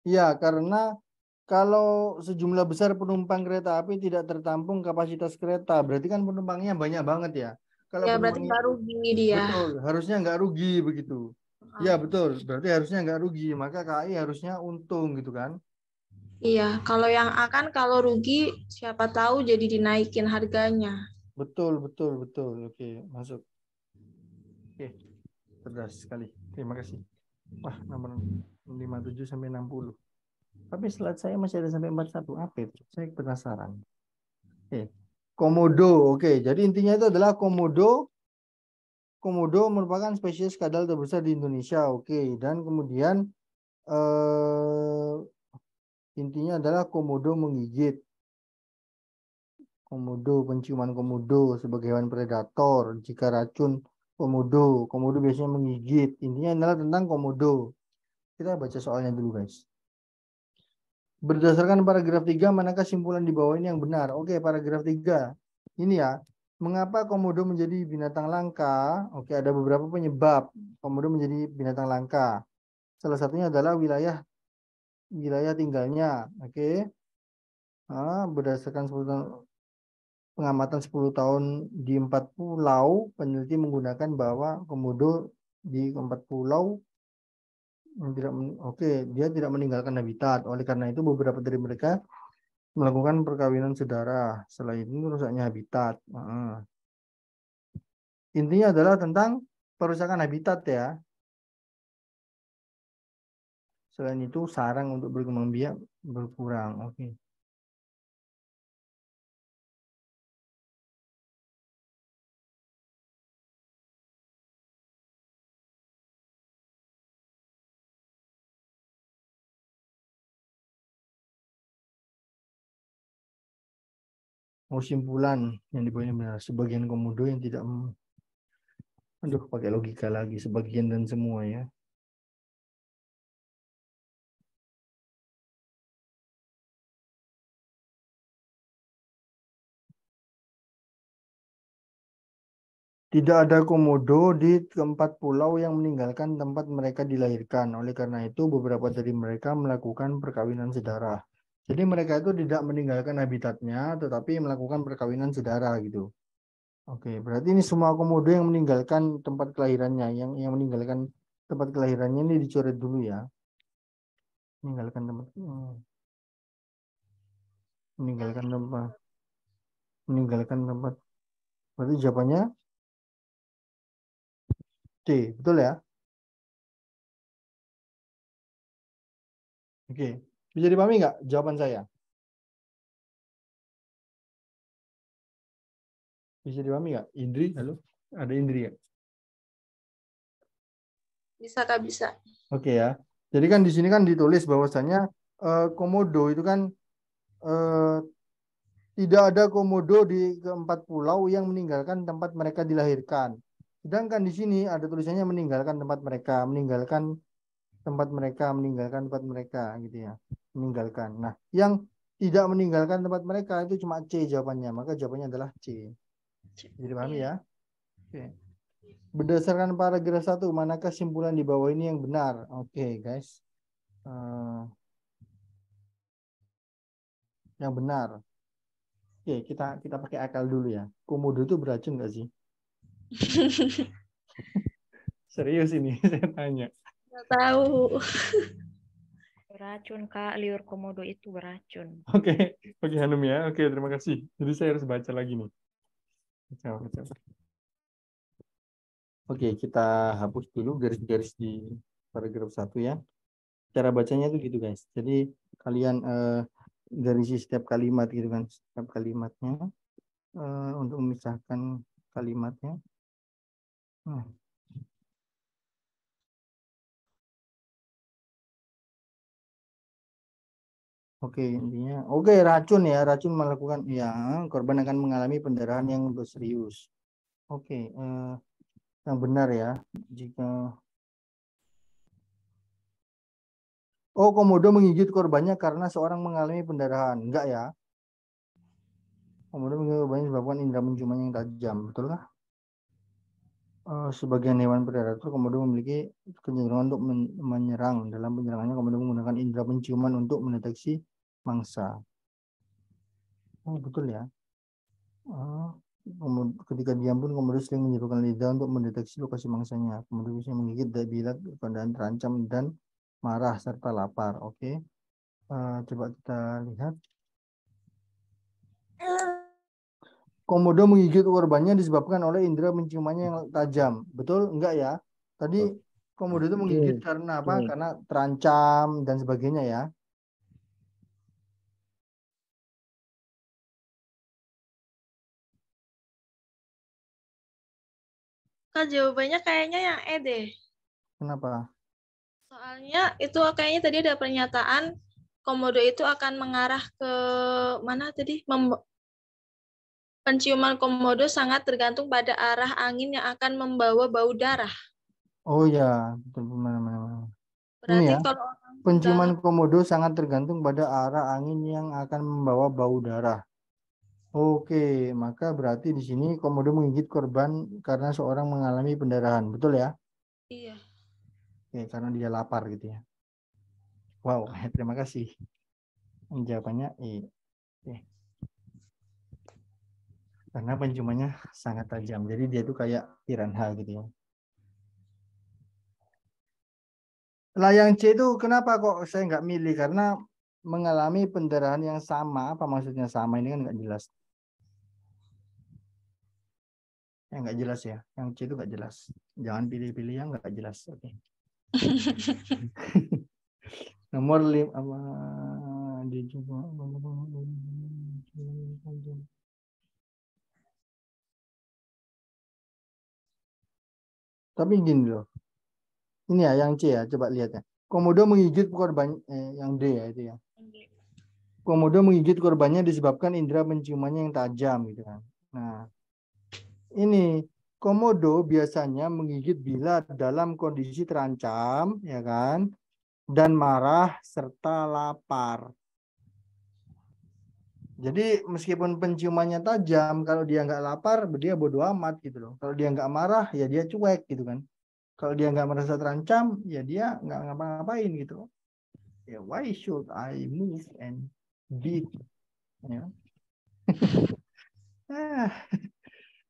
Iya, karena kalau sejumlah besar penumpang kereta api tidak tertampung kapasitas kereta, berarti kan penumpangnya banyak banget ya. Kalau Ya berarti penumpangnya nggak rugi dia. betul, harusnya nggak rugi begitu. Ya betul, berarti harusnya nggak rugi, maka KAI harusnya untung gitu kan. Iya, kalau yang A kan kalau rugi siapa tahu jadi dinaikin harganya. Betul. Oke, masuk. Oke, cerdas sekali. Terima kasih. Wah, nomor 57 sampai 60. Tapi slide saya masih ada sampai 41. Apa itu? Saya penasaran. Oke. Komodo. Oke, jadi intinya itu adalah komodo. Komodo merupakan spesies kadal terbesar di Indonesia. Oke, dan kemudian intinya adalah komodo menggigit. Komodo, penciuman komodo sebagai hewan predator. Jika racun komodo biasanya menggigit. Intinya adalah tentang komodo. Kita baca soalnya dulu, guys. Berdasarkan paragraf 3, manakah simpulan di bawah ini yang benar? Oke, paragraf 3. Ini ya, mengapa komodo menjadi binatang langka? Oke, ada beberapa penyebab komodo menjadi binatang langka. Salah satunya adalah wilayah tinggalnya. Oke. Berdasarkan pengamatan 10 tahun di 4 pulau, peneliti menggunakan bahwa komodo di 4 pulau dia tidak meninggalkan habitat. Oleh karena itu beberapa dari mereka melakukan perkawinan sedara. Selain itu rusaknya habitat. Intinya adalah tentang perusakan habitat ya. Selain itu sarang untuk berkembang biak berkurang. Oke. Simpulan yang dibawahnya benar. Sebagian komodo yang tidak pakai logika lagi, sebagian dan semua ya. Tidak ada komodo di keempat pulau yang meninggalkan tempat mereka dilahirkan. Oleh karena itu, beberapa dari mereka melakukan perkawinan sedara. Jadi mereka itu tidak meninggalkan habitatnya, tetapi melakukan perkawinan sedara gitu. Oke, berarti ini semua komodo yang meninggalkan tempat kelahirannya, yang meninggalkan tempat kelahirannya ini dicoret dulu ya. Meninggalkan tempat. Meninggalkan tempat. Berarti jawabannya C, betul ya? Oke, bisa dipahami nggak jawaban saya? Bisa dipahami nggak? Indri, halo? Ada Indri ya? Bisa Kak, bisa. Oke ya. Jadi kan di sini kan ditulis bahwasannya komodo itu kan tidak ada komodo di keempat pulau yang meninggalkan tempat mereka dilahirkan. Sedangkan di sini ada tulisannya meninggalkan tempat mereka, meninggalkan tempat mereka gitu ya. Meninggalkan. Nah, yang tidak meninggalkan tempat mereka itu cuma C jawabannya. Maka jawabannya adalah C. Jadi pahami ya? Oke. Berdasarkan paragraf 1, manakah simpulan di bawah ini yang benar? Oke, guys. Yang benar. Oke, kita pakai akal dulu ya. Komodo itu beracun nggak sih? Serius ini saya tanya. Nggak tahu. Beracun, Kak. Liur komodo itu beracun. Oke, oke Hanum ya. Oke, terima kasih. Jadi saya harus baca lagi nih. Baca. Oke, kita hapus dulu garis-garis di paragraf 1 ya. Cara bacanya tuh gitu guys. Jadi kalian garisi setiap kalimat gitu kan, setiap kalimatnya untuk memisahkan kalimatnya. Nah. Oke, intinya oke, racun ya, racun melakukan ya, korban akan mengalami pendarahan yang serius. Oke, yang benar ya. Jika komodo menggigit korbannya karena seorang mengalami pendarahan. Enggak ya. Komodo menggigit korbannya disebabkan indera penciumannya yang tajam, betulkah? Sebagian hewan predator komodo memiliki kecenderungan untuk menyerang. Dalam penyerangannya komodo menggunakan indera penciuman untuk mendeteksi mangsa. Oh, betul ya. Ketika diam pun komodo sering menjatuhkan lidah untuk mendeteksi lokasi mangsanya. Komodo bisa menggigit bila keadaan terancam dan marah serta lapar. Oke. Coba kita lihat. Komodo menggigit korbannya disebabkan oleh indera penciumannya yang tajam. Betul? Enggak ya? Tadi komodo itu menggigit karena apa? Karena terancam dan sebagainya ya. Kak, jawabannya kayaknya yang E deh. Kenapa? Soalnya itu kayaknya tadi ada pernyataan komodo itu akan mengarah ke mana tadi? Penciuman komodo sangat tergantung pada arah angin yang akan membawa bau darah. Oh ya, betul mana. Ini Berarti ya. kalau Penciuman komodo sangat tergantung pada arah angin yang akan membawa bau darah. Oke, maka berarti di sini komodo menggigit korban karena seorang mengalami pendarahan, betul ya? Iya. Oke, karena dia lapar gitu ya. Wow, terima kasih. Jawabannya oke. Karena penciumannya sangat tajam, jadi dia tuh kayak piranha gitu ya. Lah yang C itu kenapa kok saya nggak milih? Karena mengalami pendarahan yang sama, apa maksudnya sama? Ini kan nggak jelas. Yang nggak jelas ya, yang C itu nggak jelas. Jangan pilih-pilih yang nggak jelas. Oke. Nomor 5 apa dia juga. Tapi gini loh. Ini ya yang C ya, coba lihat ya. Komodo menggigit korban yang D ya itu ya. Komodo menggigit korbannya disebabkan indera penciumannya yang tajam gitu kan. Nah, ini komodo biasanya menggigit bila dalam kondisi terancam, ya kan, dan marah serta lapar. Jadi meskipun penciumannya tajam, kalau dia nggak lapar, dia bodo amat gitu loh. Kalau dia nggak marah, ya dia cuek gitu kan. Kalau dia nggak merasa terancam, ya dia nggak ngapa-ngapain gitu. Ya, why should I move and beat? Ya.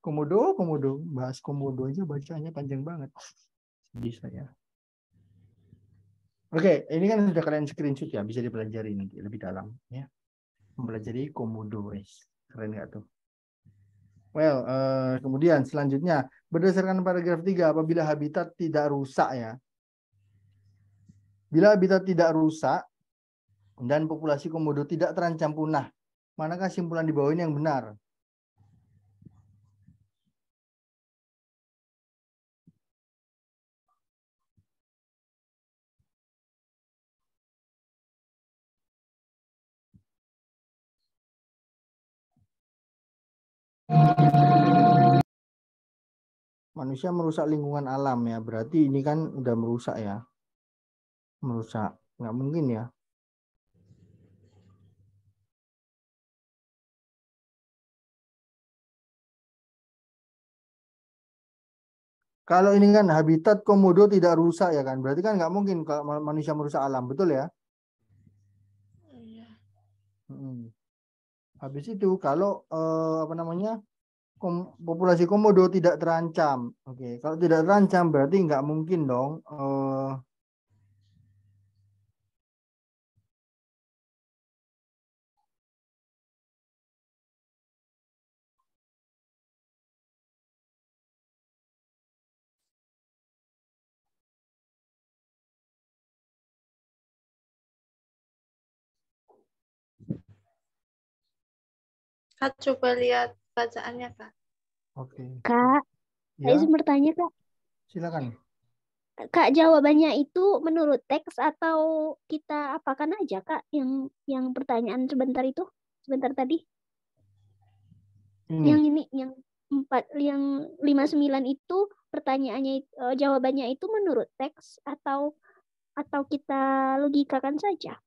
Komodo, bahas komodo aja bacanya panjang banget. Bisa ya. Oke, ini kan sudah kalian screenshot ya, bisa dipelajari nanti lebih dalam ya. Mempelajari komodo, guys. Keren nggak tuh? Well, kemudian selanjutnya berdasarkan paragraf 3, apabila habitat tidak rusak ya. Bila habitat tidak rusak dan populasi komodo tidak terancam punah, manakah simpulan di bawah ini yang benar? Manusia merusak lingkungan alam ya, berarti ini kan udah merusak ya. Merusak, nggak mungkin ya. Kalau ini kan habitat komodo tidak rusak ya kan, berarti kan nggak mungkin kalau manusia merusak alam, betul ya? Iya. Habis itu kalau apa namanya populasi komodo tidak terancam. Oke, kalau tidak terancam berarti nggak mungkin dong. Kak, coba lihat bacaannya, Kak. Oke. Kak, saya Ya, bertanya, Kak. silakan. Kak, jawabannya itu menurut teks atau kita apakan aja, Kak? Yang pertanyaan sebentar tadi. Yang ini, yang 59 itu pertanyaannya, jawabannya itu menurut teks atau kita logikakan saja?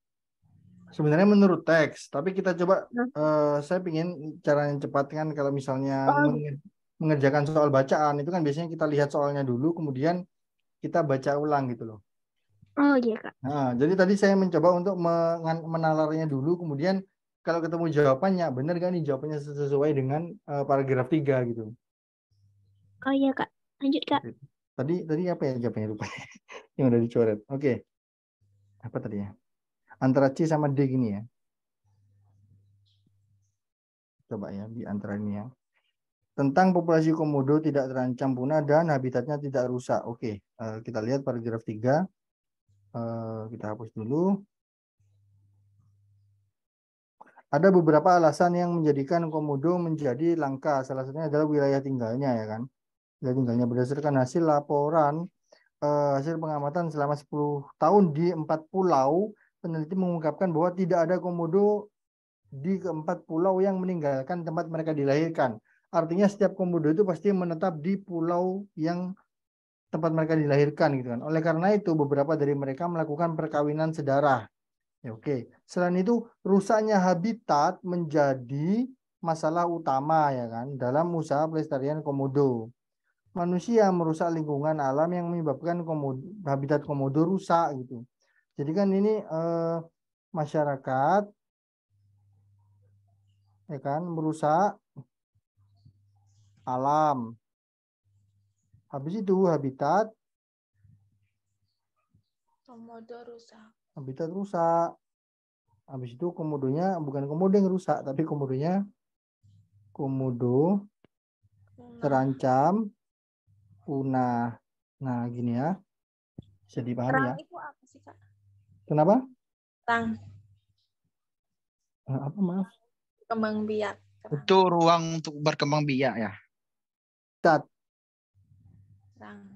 Sebenarnya menurut teks, tapi kita coba, saya ingin cara yang cepat kan, kalau misalnya mengerjakan soal bacaan, itu kan biasanya kita lihat soalnya dulu, kemudian kita baca ulang gitu loh. Oh iya, Kak. Nah, jadi tadi saya mencoba untuk menalarnya dulu, kemudian kalau ketemu jawabannya, benar kan nih jawabannya sesuai dengan paragraf 3 gitu. Oh iya, Kak. Lanjut, Kak. Tadi apa ya jawabannya, lupa. Yang udah dicoret. Oke. Apa tadi ya? Antara C sama D gini ya. Coba ya di antara ini ya. Tentang populasi komodo tidak terancam punah dan habitatnya tidak rusak. Oke, kita lihat paragraf 3. Kita hapus dulu. Ada beberapa alasan yang menjadikan komodo menjadi langka. Salah satunya adalah wilayah tinggalnya ya kan. Wilayah tinggalnya berdasarkan hasil laporan hasil pengamatan selama 10 tahun di 4 pulau, peneliti mengungkapkan bahwa tidak ada komodo di keempat pulau yang meninggalkan tempat mereka dilahirkan. Artinya setiap komodo itu pasti menetap di pulau yang tempat mereka dilahirkan gitu kan. Oleh karena itu beberapa dari mereka melakukan perkawinan sedara. Ya, oke. Selain itu rusaknya habitat menjadi masalah utama ya kan dalam usaha pelestarian komodo. Manusia merusak lingkungan alam yang menyebabkan habitat komodo rusak gitu. Jadi kan ini masyarakat ya kan merusak alam. Habis itu habitat Komodo rusak. Habitat rusak. Habis itu komodonya bukan komodo yang rusak, tapi komodo terancam punah. Nah, gini ya. Bisa dipahami ya. Terang itu apa sih, Kak? Kenapa? Terang. Apa maaf? Kembang biak. Itu ruang untuk berkembang biak ya. Tat. Terang.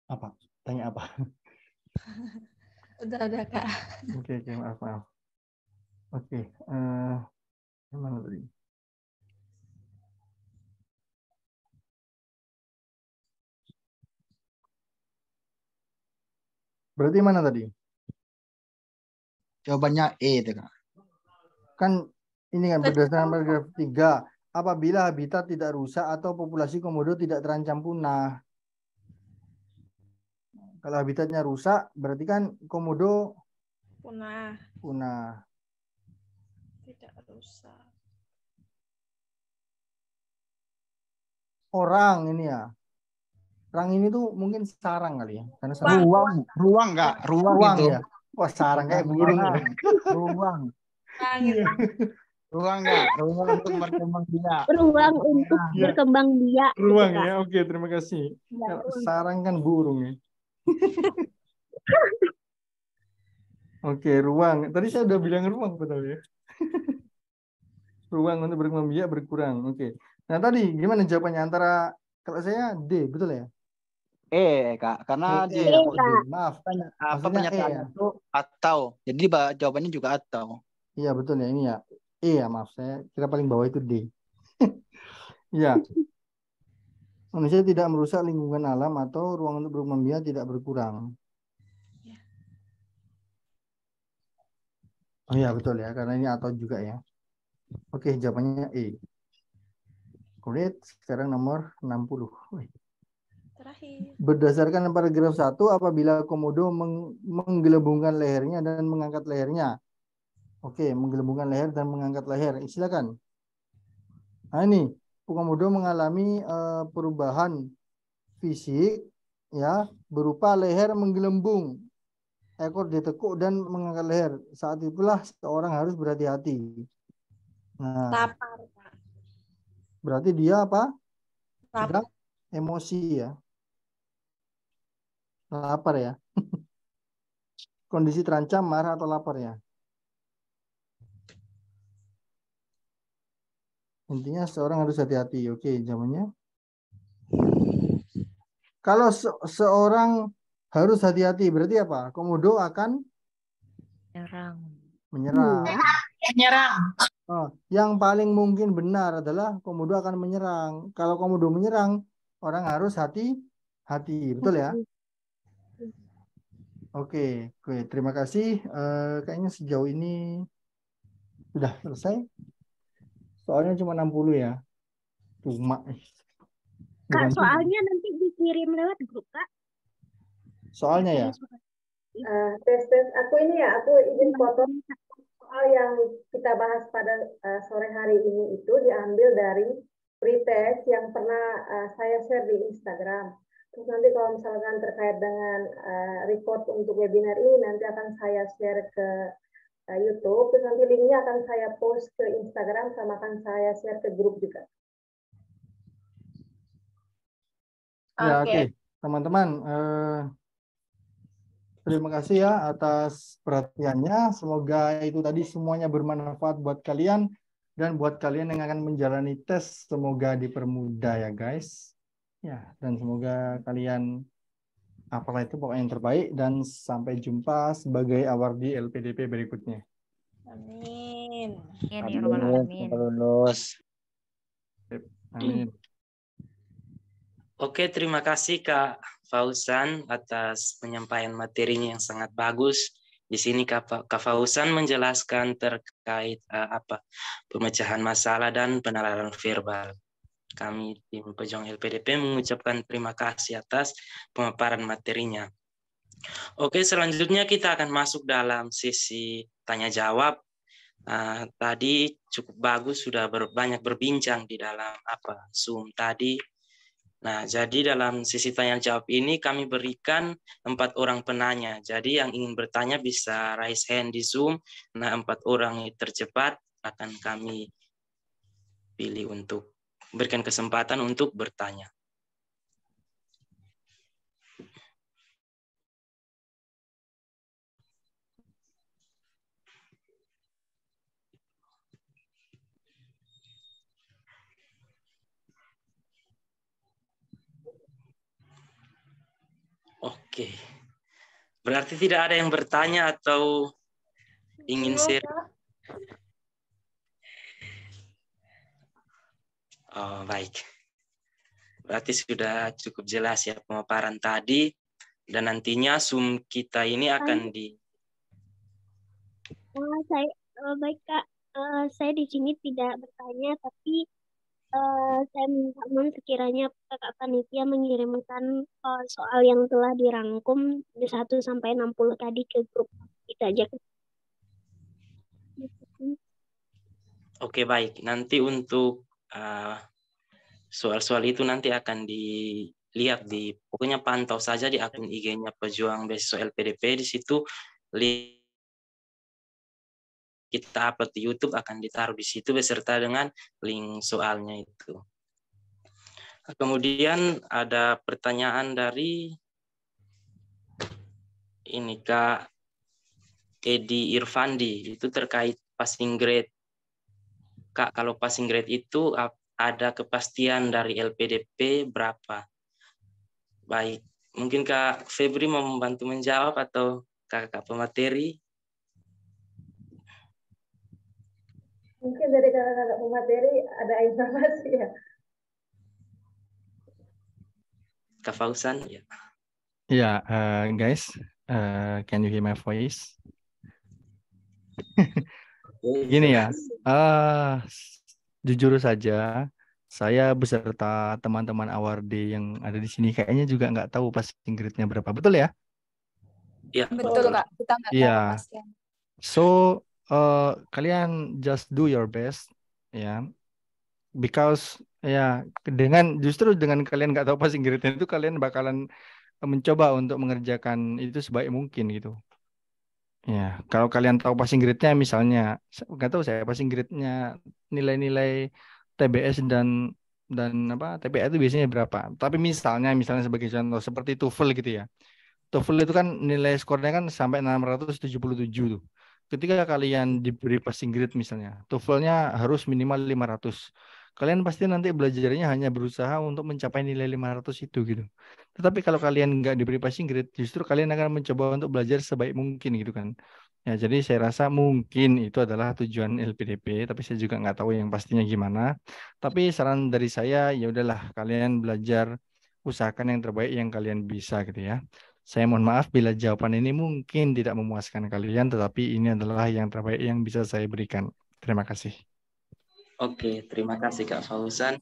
Apa? Tanya apa? Udah, Kak. Oke, maaf. Oke, mana tadi? Berarti mana tadi? Jawabannya E itu, Kak. Kan ini kan berdasarkan paragraf 3, apabila habitat tidak rusak atau populasi komodo tidak terancam punah. Kalau habitatnya rusak, berarti kan komodo punah. Tidak rusak. Orang ini ya. Orang ini tuh mungkin sarang kali ya. Karena Ruang enggak? Ruang itu. Ya. Wah, sarang kayak burung. Ruang. Ruang enggak? Ruang untuk berkembang biak. Ruang untuk berkembang biak. Ruang gitu, ya. Oke, terima kasih. Ya, sarang kan burung ya. Oke, ruang. Tadi saya udah bilang ruang betul ya. Ruang untuk berkembang biak berkurang. Oke. Nah, tadi gimana jawabannya antara kalau saya D, betul ya? Kak, karena di maaf. apa pernyataannya itu atau. Jadi jawabannya juga atau. Iya, betul ya, ini ya. Ya, maaf, saya kira paling bawah itu D. Iya. Manusia tidak merusak lingkungan alam atau ruang untuk berkembang biak tidak berkurang. Oh iya, betul ya, karena ini atau juga ya. Oke, jawabannya E. Kulit sekarang nomor 60. Terakhir. Berdasarkan paragraf 1, apabila komodo menggelembungkan lehernya dan mengangkat lehernya. Oke, menggelembungkan leher dan mengangkat leher. Silakan. Nah ini, Komodo mengalami perubahan fisik ya berupa leher menggelembung, ekor ditekuk dan mengangkat leher. Saat itulah seorang harus berhati-hati. Nah, Lapar, Pak. berarti dia apa? Lapar. Sedang emosi ya. Lapar ya. Kondisi terancam, marah atau lapar ya. Intinya seorang harus hati-hati. Oke, jawabannya. Kalau seorang harus hati-hati, berarti apa? Komodo akan menyerang. Oh, yang paling mungkin benar adalah komodo akan menyerang. Kalau komodo menyerang, orang harus hati-hati. Betul ya? Oke, terima kasih. Kayaknya sejauh ini sudah selesai. Soalnya cuma 60 ya. Cuma. Kak, soalnya nanti dikirim lewat grup, Kak. Soalnya ya? Tes. Aku izin foto soal yang kita bahas pada sore hari ini itu diambil dari pretest yang pernah saya share di Instagram. Terus nanti kalau misalkan terkait dengan record untuk webinar ini nanti akan saya share ke YouTube. Terus nanti linknya akan saya post ke Instagram sama akan saya share ke grup juga. Ya, oke. Teman-teman, terima kasih ya atas perhatiannya. Semoga itu tadi semuanya bermanfaat buat kalian dan buat kalian yang akan menjalani tes. Semoga dipermudah ya guys. Ya, dan semoga kalian apalah itu pokoknya yang terbaik dan sampai jumpa sebagai awardee LPDP berikutnya. Amin. Amin. Lulus. Amin. Oke, terima kasih Kak Fauzan atas penyampaian materinya yang sangat bagus. Di sini Kak Fauzan menjelaskan terkait pemecahan masalah dan penalaran verbal. Kami tim Pejuang LPDP mengucapkan terima kasih atas pemaparan materinya. Oke, selanjutnya kita akan masuk dalam sesi tanya jawab. Tadi cukup bagus, sudah banyak berbincang di dalam Zoom tadi. Nah, jadi dalam sesi tanya jawab ini kami berikan 4 orang penanya. Jadi yang ingin bertanya bisa raise hand di Zoom. Nah, 4 orang yang tercepat akan kami pilih untuk berikan kesempatan untuk bertanya. Oke. Berarti tidak ada yang bertanya atau ingin share? Oh, baik. Berarti sudah cukup jelas ya pemaparan tadi. Dan nantinya Zoom kita ini akan di... Baik Kak, saya di sini tidak bertanya, tapi saya minta mohon sekiranya Kakak Panitia mengirimkan soal yang telah dirangkum di 1 sampai 60 tadi ke grup kita aja. Oke, baik. Nanti untuk soal-soal itu nanti akan dilihat pokoknya pantau saja di akun IG-nya Pejuang Beasiswa LPDP. Di situ kita upload di YouTube akan ditaruh di situ beserta dengan link soalnya itu. Kemudian ada pertanyaan dari ini Kak Edi Irfandi, itu terkait passing grade. Kak, kalau passing grade itu ada kepastian dari LPDP berapa? Baik, mungkin Kak Febri mau membantu menjawab atau kakak pemateri? Mungkin dari kakak pemateri ada informasi ya. Kak Fauzan, ya. Ya, guys, can you hear my voice? Gini ya, jujur saja, saya beserta teman-teman awardee yang ada di sini kayaknya juga nggak tahu passing grade-nya berapa, betul ya? Iya. Betul Kak, kita nggak tahu Iya. pastinya. So kalian just do your best ya, because ya justru dengan kalian nggak tahu passing grade-nya itu kalian bakalan mencoba untuk mengerjakan itu sebaik mungkin gitu. Ya, kalau kalian tahu passing grade-nya misalnya, nggak tahu saya passing grade-nya nilai-nilai TBS dan apa TPA itu biasanya berapa. Tapi misalnya sebagai contoh seperti TOEFL gitu ya. TOEFL itu kan nilai skornya kan sampai 677 tuh. Ketika kalian diberi passing grade misalnya, TOEFL-nya harus minimal 500. Kalian pasti nanti belajarnya hanya berusaha untuk mencapai nilai 500 itu gitu. Tetapi kalau kalian nggak diberi passing grade, justru kalian akan mencoba untuk belajar sebaik mungkin gitu kan. Ya, jadi saya rasa mungkin itu adalah tujuan LPDP, tapi saya juga nggak tahu yang pastinya gimana. Tapi saran dari saya, ya udahlah kalian belajar, usahakan yang terbaik yang kalian bisa gitu ya. Saya mohon maaf bila jawaban ini mungkin tidak memuaskan kalian, tetapi ini adalah yang terbaik yang bisa saya berikan. Terima kasih. Oke, terima kasih Kak Fauzan.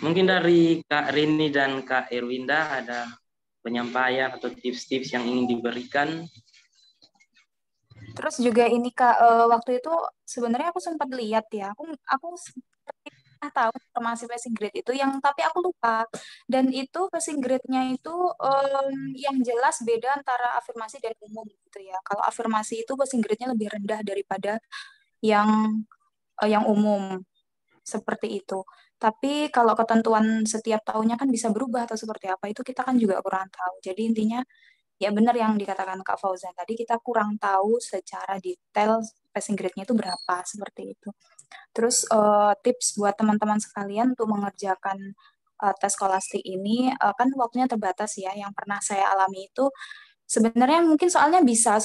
Mungkin dari Kak Rini dan Kak Erwinda ada penyampaian atau tips-tips yang ingin diberikan. Terus juga ini Kak, waktu itu sebenarnya aku sempat lihat ya, aku tahu informasi passing grade itu tapi aku lupa. Dan itu passing grade-nya itu yang jelas beda antara afirmasi dan umum gitu ya. Kalau afirmasi itu passing grade-nya lebih rendah daripada yang umum seperti itu. Tapi kalau ketentuan setiap tahunnya kan bisa berubah atau seperti apa itu kita kan juga kurang tahu. Jadi intinya ya benar yang dikatakan Kak Fauzan tadi, kita kurang tahu secara detail passing grade-nya itu berapa seperti itu. Terus tips buat teman-teman sekalian untuk mengerjakan tes skolastik ini kan waktunya terbatas ya. Yang pernah saya alami itu sebenarnya mungkin soalnya bisa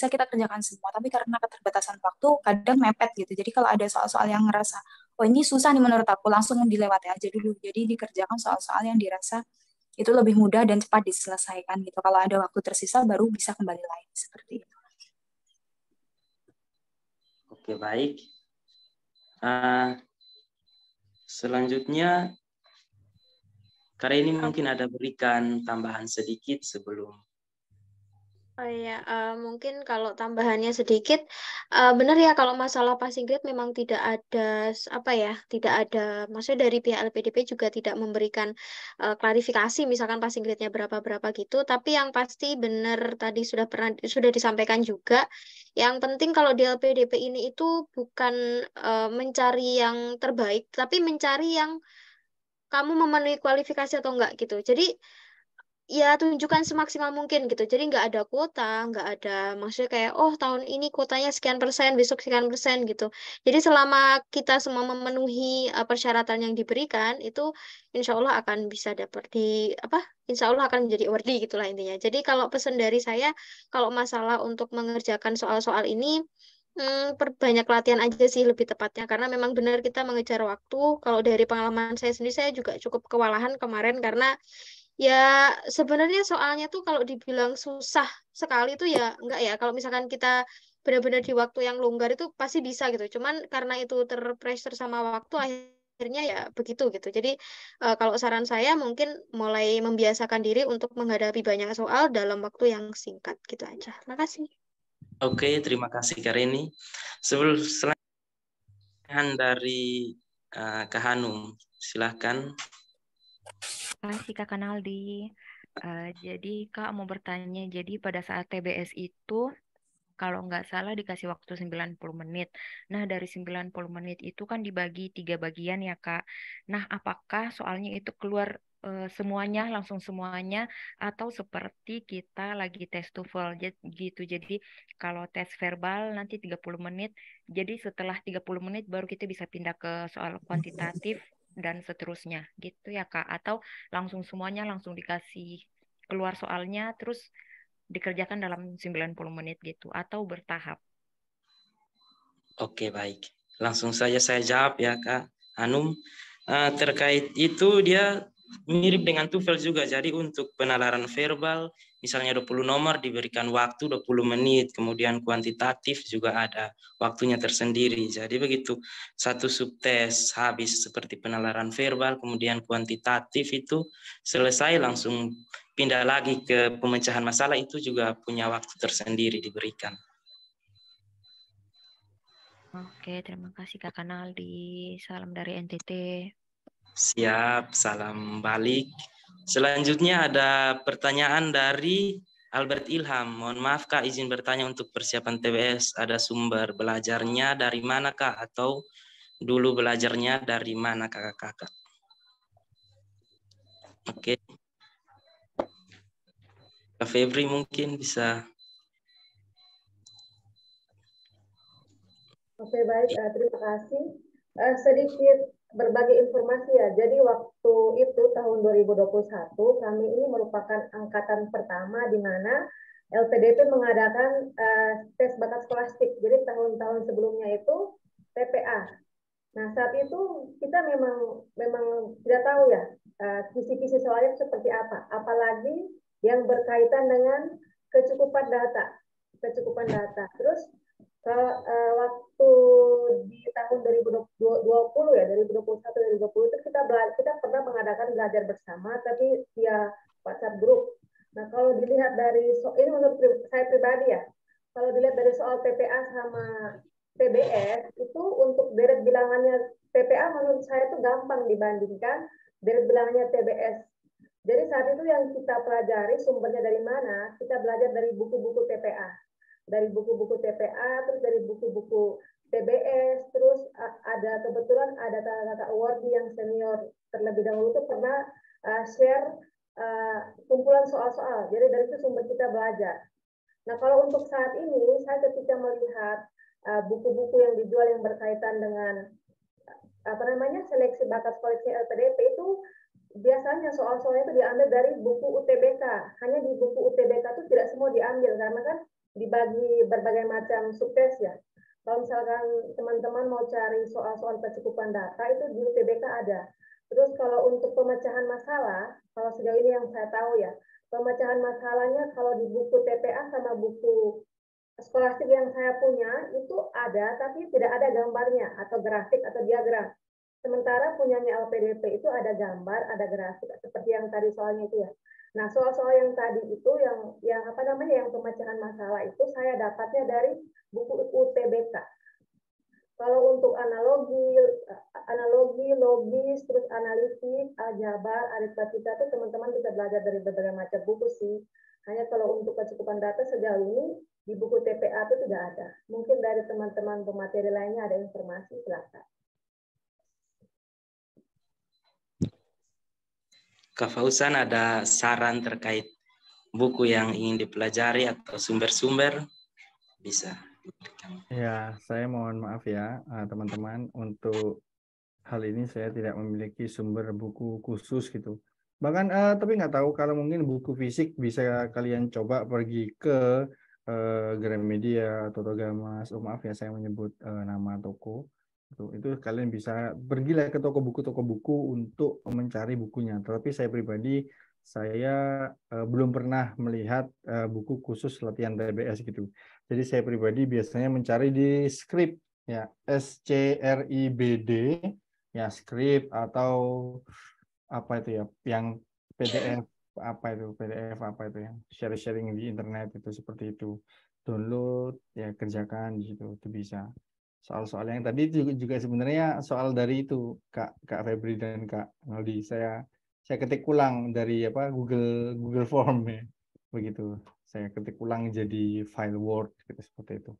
kita kerjakan semua, tapi karena keterbatasan waktu kadang mepet gitu. Jadi kalau ada soal-soal yang ngerasa, oh ini susah nih menurut aku, langsung dilewati aja dulu. Jadi dikerjakan soal-soal yang dirasa itu lebih mudah dan cepat diselesaikan gitu. Kalau ada waktu tersisa baru bisa kembali lagi seperti itu. Oke, baik. Selanjutnya, karena ini mungkin ada berikan tambahan sedikit sebelum. Oh iya, mungkin kalau tambahannya sedikit, benar ya kalau masalah passing grade memang tidak ada tidak ada, maksudnya dari pihak LPDP juga tidak memberikan klarifikasi misalkan passing grade-nya berapa gitu. Tapi yang pasti benar tadi sudah disampaikan juga, yang penting kalau di LPDP ini itu bukan mencari yang terbaik, tapi mencari yang kamu memenuhi kualifikasi atau enggak gitu. Jadi ya tunjukkan semaksimal mungkin gitu. Jadi nggak ada kuota, nggak ada maksudnya kayak oh tahun ini kuotanya sekian persen, besok sekian persen gitu. Jadi selama kita semua memenuhi persyaratan yang diberikan itu insya Allah akan bisa dapat insya Allah akan menjadi awardee gitulah intinya. Jadi kalau pesan dari saya, kalau masalah untuk mengerjakan soal-soal ini perbanyak latihan aja sih lebih tepatnya, karena memang benar kita mengejar waktu. Kalau dari pengalaman saya sendiri, saya juga cukup kewalahan kemarin karena ya sebenarnya soalnya tuh kalau dibilang susah sekali tuh ya enggak ya. Kalau misalkan kita benar-benar di waktu yang longgar itu pasti bisa gitu. Cuman karena itu terpressure sama waktu akhirnya ya begitu gitu. Jadi kalau saran saya mungkin mulai membiasakan diri untuk menghadapi banyak soal dalam waktu yang singkat gitu aja. Makasih. Oke, terima kasih Kak Reni. Selanjutnya dari Kak Hanum, silahkan. Terima kasih Kak Kanaldi. Jadi Kak mau bertanya, jadi pada saat TBS itu kalau nggak salah dikasih waktu 90 menit. Nah dari 90 menit itu kan dibagi 3 bagian ya Kak. Nah apakah soalnya itu keluar semuanya, langsung semuanya, atau seperti kita lagi tes TOEFL gitu. Jadi kalau tes verbal nanti 30 menit, jadi setelah 30 menit baru kita bisa pindah ke soal kuantitatif dan seterusnya gitu ya Kak, atau langsung semuanya langsung dikasih keluar soalnya terus dikerjakan dalam 90 menit gitu atau bertahap. Oke, baik. Langsung saja saya jawab ya Kak Hanum. Terkait itu dia mirip dengan TOEFL juga. Jadi untuk penalaran verbal misalnya 20 nomor diberikan waktu 20 menit, kemudian kuantitatif juga ada waktunya tersendiri. Jadi begitu satu subtes habis seperti penalaran verbal, kemudian kuantitatif itu selesai langsung pindah lagi ke pemecahan masalah, itu juga punya waktu tersendiri diberikan. Oke, terima kasih Kak Kanaldi. Salam dari NTT. Siap, salam balik. Selanjutnya ada pertanyaan dari Albert Ilham. Mohon maaf Kak, izin bertanya untuk persiapan TBS. Ada sumber belajarnya dari mana Kak? Atau dulu belajarnya dari mana kakak-kakak? Oke. Kak Febri mungkin bisa. Oke, baik. Terima kasih. Sedikit berbagi informasi ya. Jadi waktu itu tahun 2021 kami ini merupakan angkatan pertama di mana LPDP mengadakan tes bakat skolastik. Jadi tahun-tahun sebelumnya itu TPA. Nah, saat itu kita memang tidak tahu ya kisi-kisi soalnya seperti apa. Apalagi yang berkaitan dengan kecukupan data. Terus waktu di tahun 2020 ya, 2021 2020 itu kita pernah mengadakan belajar bersama tapi via WhatsApp group. Nah, kalau dilihat dari ini menurut saya pribadi ya, kalau dilihat dari soal TPA sama TBS itu untuk deret bilangannya TPA menurut saya itu gampang dibandingkan deret bilangannya TBS. Jadi saat itu yang kita pelajari sumbernya dari mana? Kita belajar dari buku-buku TPA. Dari buku-buku TPA, terus dari buku-buku TBS, terus kebetulan ada kakak Wardi yang senior terlebih dahulu itu pernah share kumpulan soal-soal. Jadi dari itu sumber kita belajar. Nah, kalau untuk saat ini, saya ketika melihat buku-buku yang dijual yang berkaitan dengan seleksi bakat koleksi LPDP itu biasanya soal-soalnya itu diambil dari buku UTBK. Hanya di buku UTBK itu tidak semua diambil karena kan dibagi berbagai macam subtes ya. Kalau misalkan teman-teman mau cari soal-soal kecukupan data itu di UTBK ada. Terus kalau untuk pemecahan masalah, kalau sejauh ini yang saya tahu ya, pemecahan masalahnya kalau di buku TPA sama buku skolastik yang saya punya itu ada, tapi tidak ada gambarnya atau grafik atau diagram. Sementara punyanya LPDP itu ada gambar, ada grafik seperti yang tadi soalnya itu ya. Nah, soal-soal yang tadi itu yang pemecahan masalah itu saya dapatnya dari buku UTBK. Kalau untuk analogi, logis, terus analitik, aljabar, aritmatika itu teman-teman bisa belajar dari berbagai macam buku sih. Hanya kalau untuk kecukupan data sejauh ini di buku TPA itu tidak ada. Mungkin dari teman-teman pemateri lainnya ada informasi, silakan. Kak Fauzan ada saran terkait buku yang ingin dipelajari atau sumber-sumber? Bisa. Ya, saya mohon maaf ya teman-teman, untuk hal ini saya tidak memiliki sumber buku khusus gitu. Bahkan tapi nggak tahu kalau mungkin buku fisik bisa kalian coba pergi ke Gramedia atau Togamas. Oh maaf ya saya menyebut nama toko. Itu kalian bisa pergilah ke toko buku untuk mencari bukunya. Tetapi saya pribadi saya belum pernah melihat buku khusus latihan TBS gitu. Jadi saya pribadi biasanya mencari di Scribd ya, SCRIBD ya, Scribd atau apa itu ya, yang PDF apa itu yang sharing di internet itu seperti itu. Download ya, kerjakan di situ itu bisa. Soal-soal yang tadi juga sebenarnya soal dari itu Kak Febri dan Kak Naldi, saya ketik ulang dari Google Form ya, begitu saya ketik ulang jadi file Word gitu, seperti itu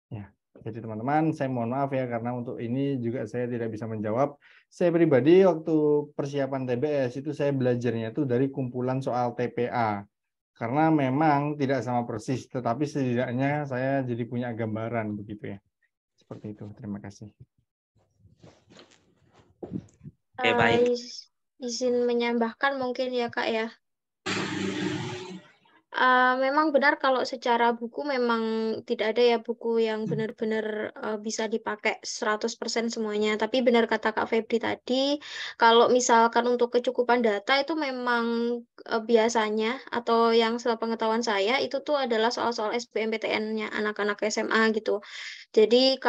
ya. Jadi teman-teman saya mohon maaf ya karena untuk ini juga saya tidak bisa menjawab. Saya pribadi waktu persiapan TBS itu saya belajarnya itu dari kumpulan soal TPA karena memang tidak sama persis, tetapi setidaknya saya jadi punya gambaran begitu ya. Seperti itu, terima kasih. Oke, baik. Izin menambahkan mungkin ya Kak ya. Memang benar kalau secara buku memang tidak ada ya buku yang benar-benar bisa dipakai 100% semuanya. Tapi benar kata Kak Febri tadi, kalau misalkan untuk kecukupan data itu memang biasanya atau yang sepengetahuan saya itu tuh adalah soal-soal SBMPTN-nya anak-anak SMA gitu. Jadi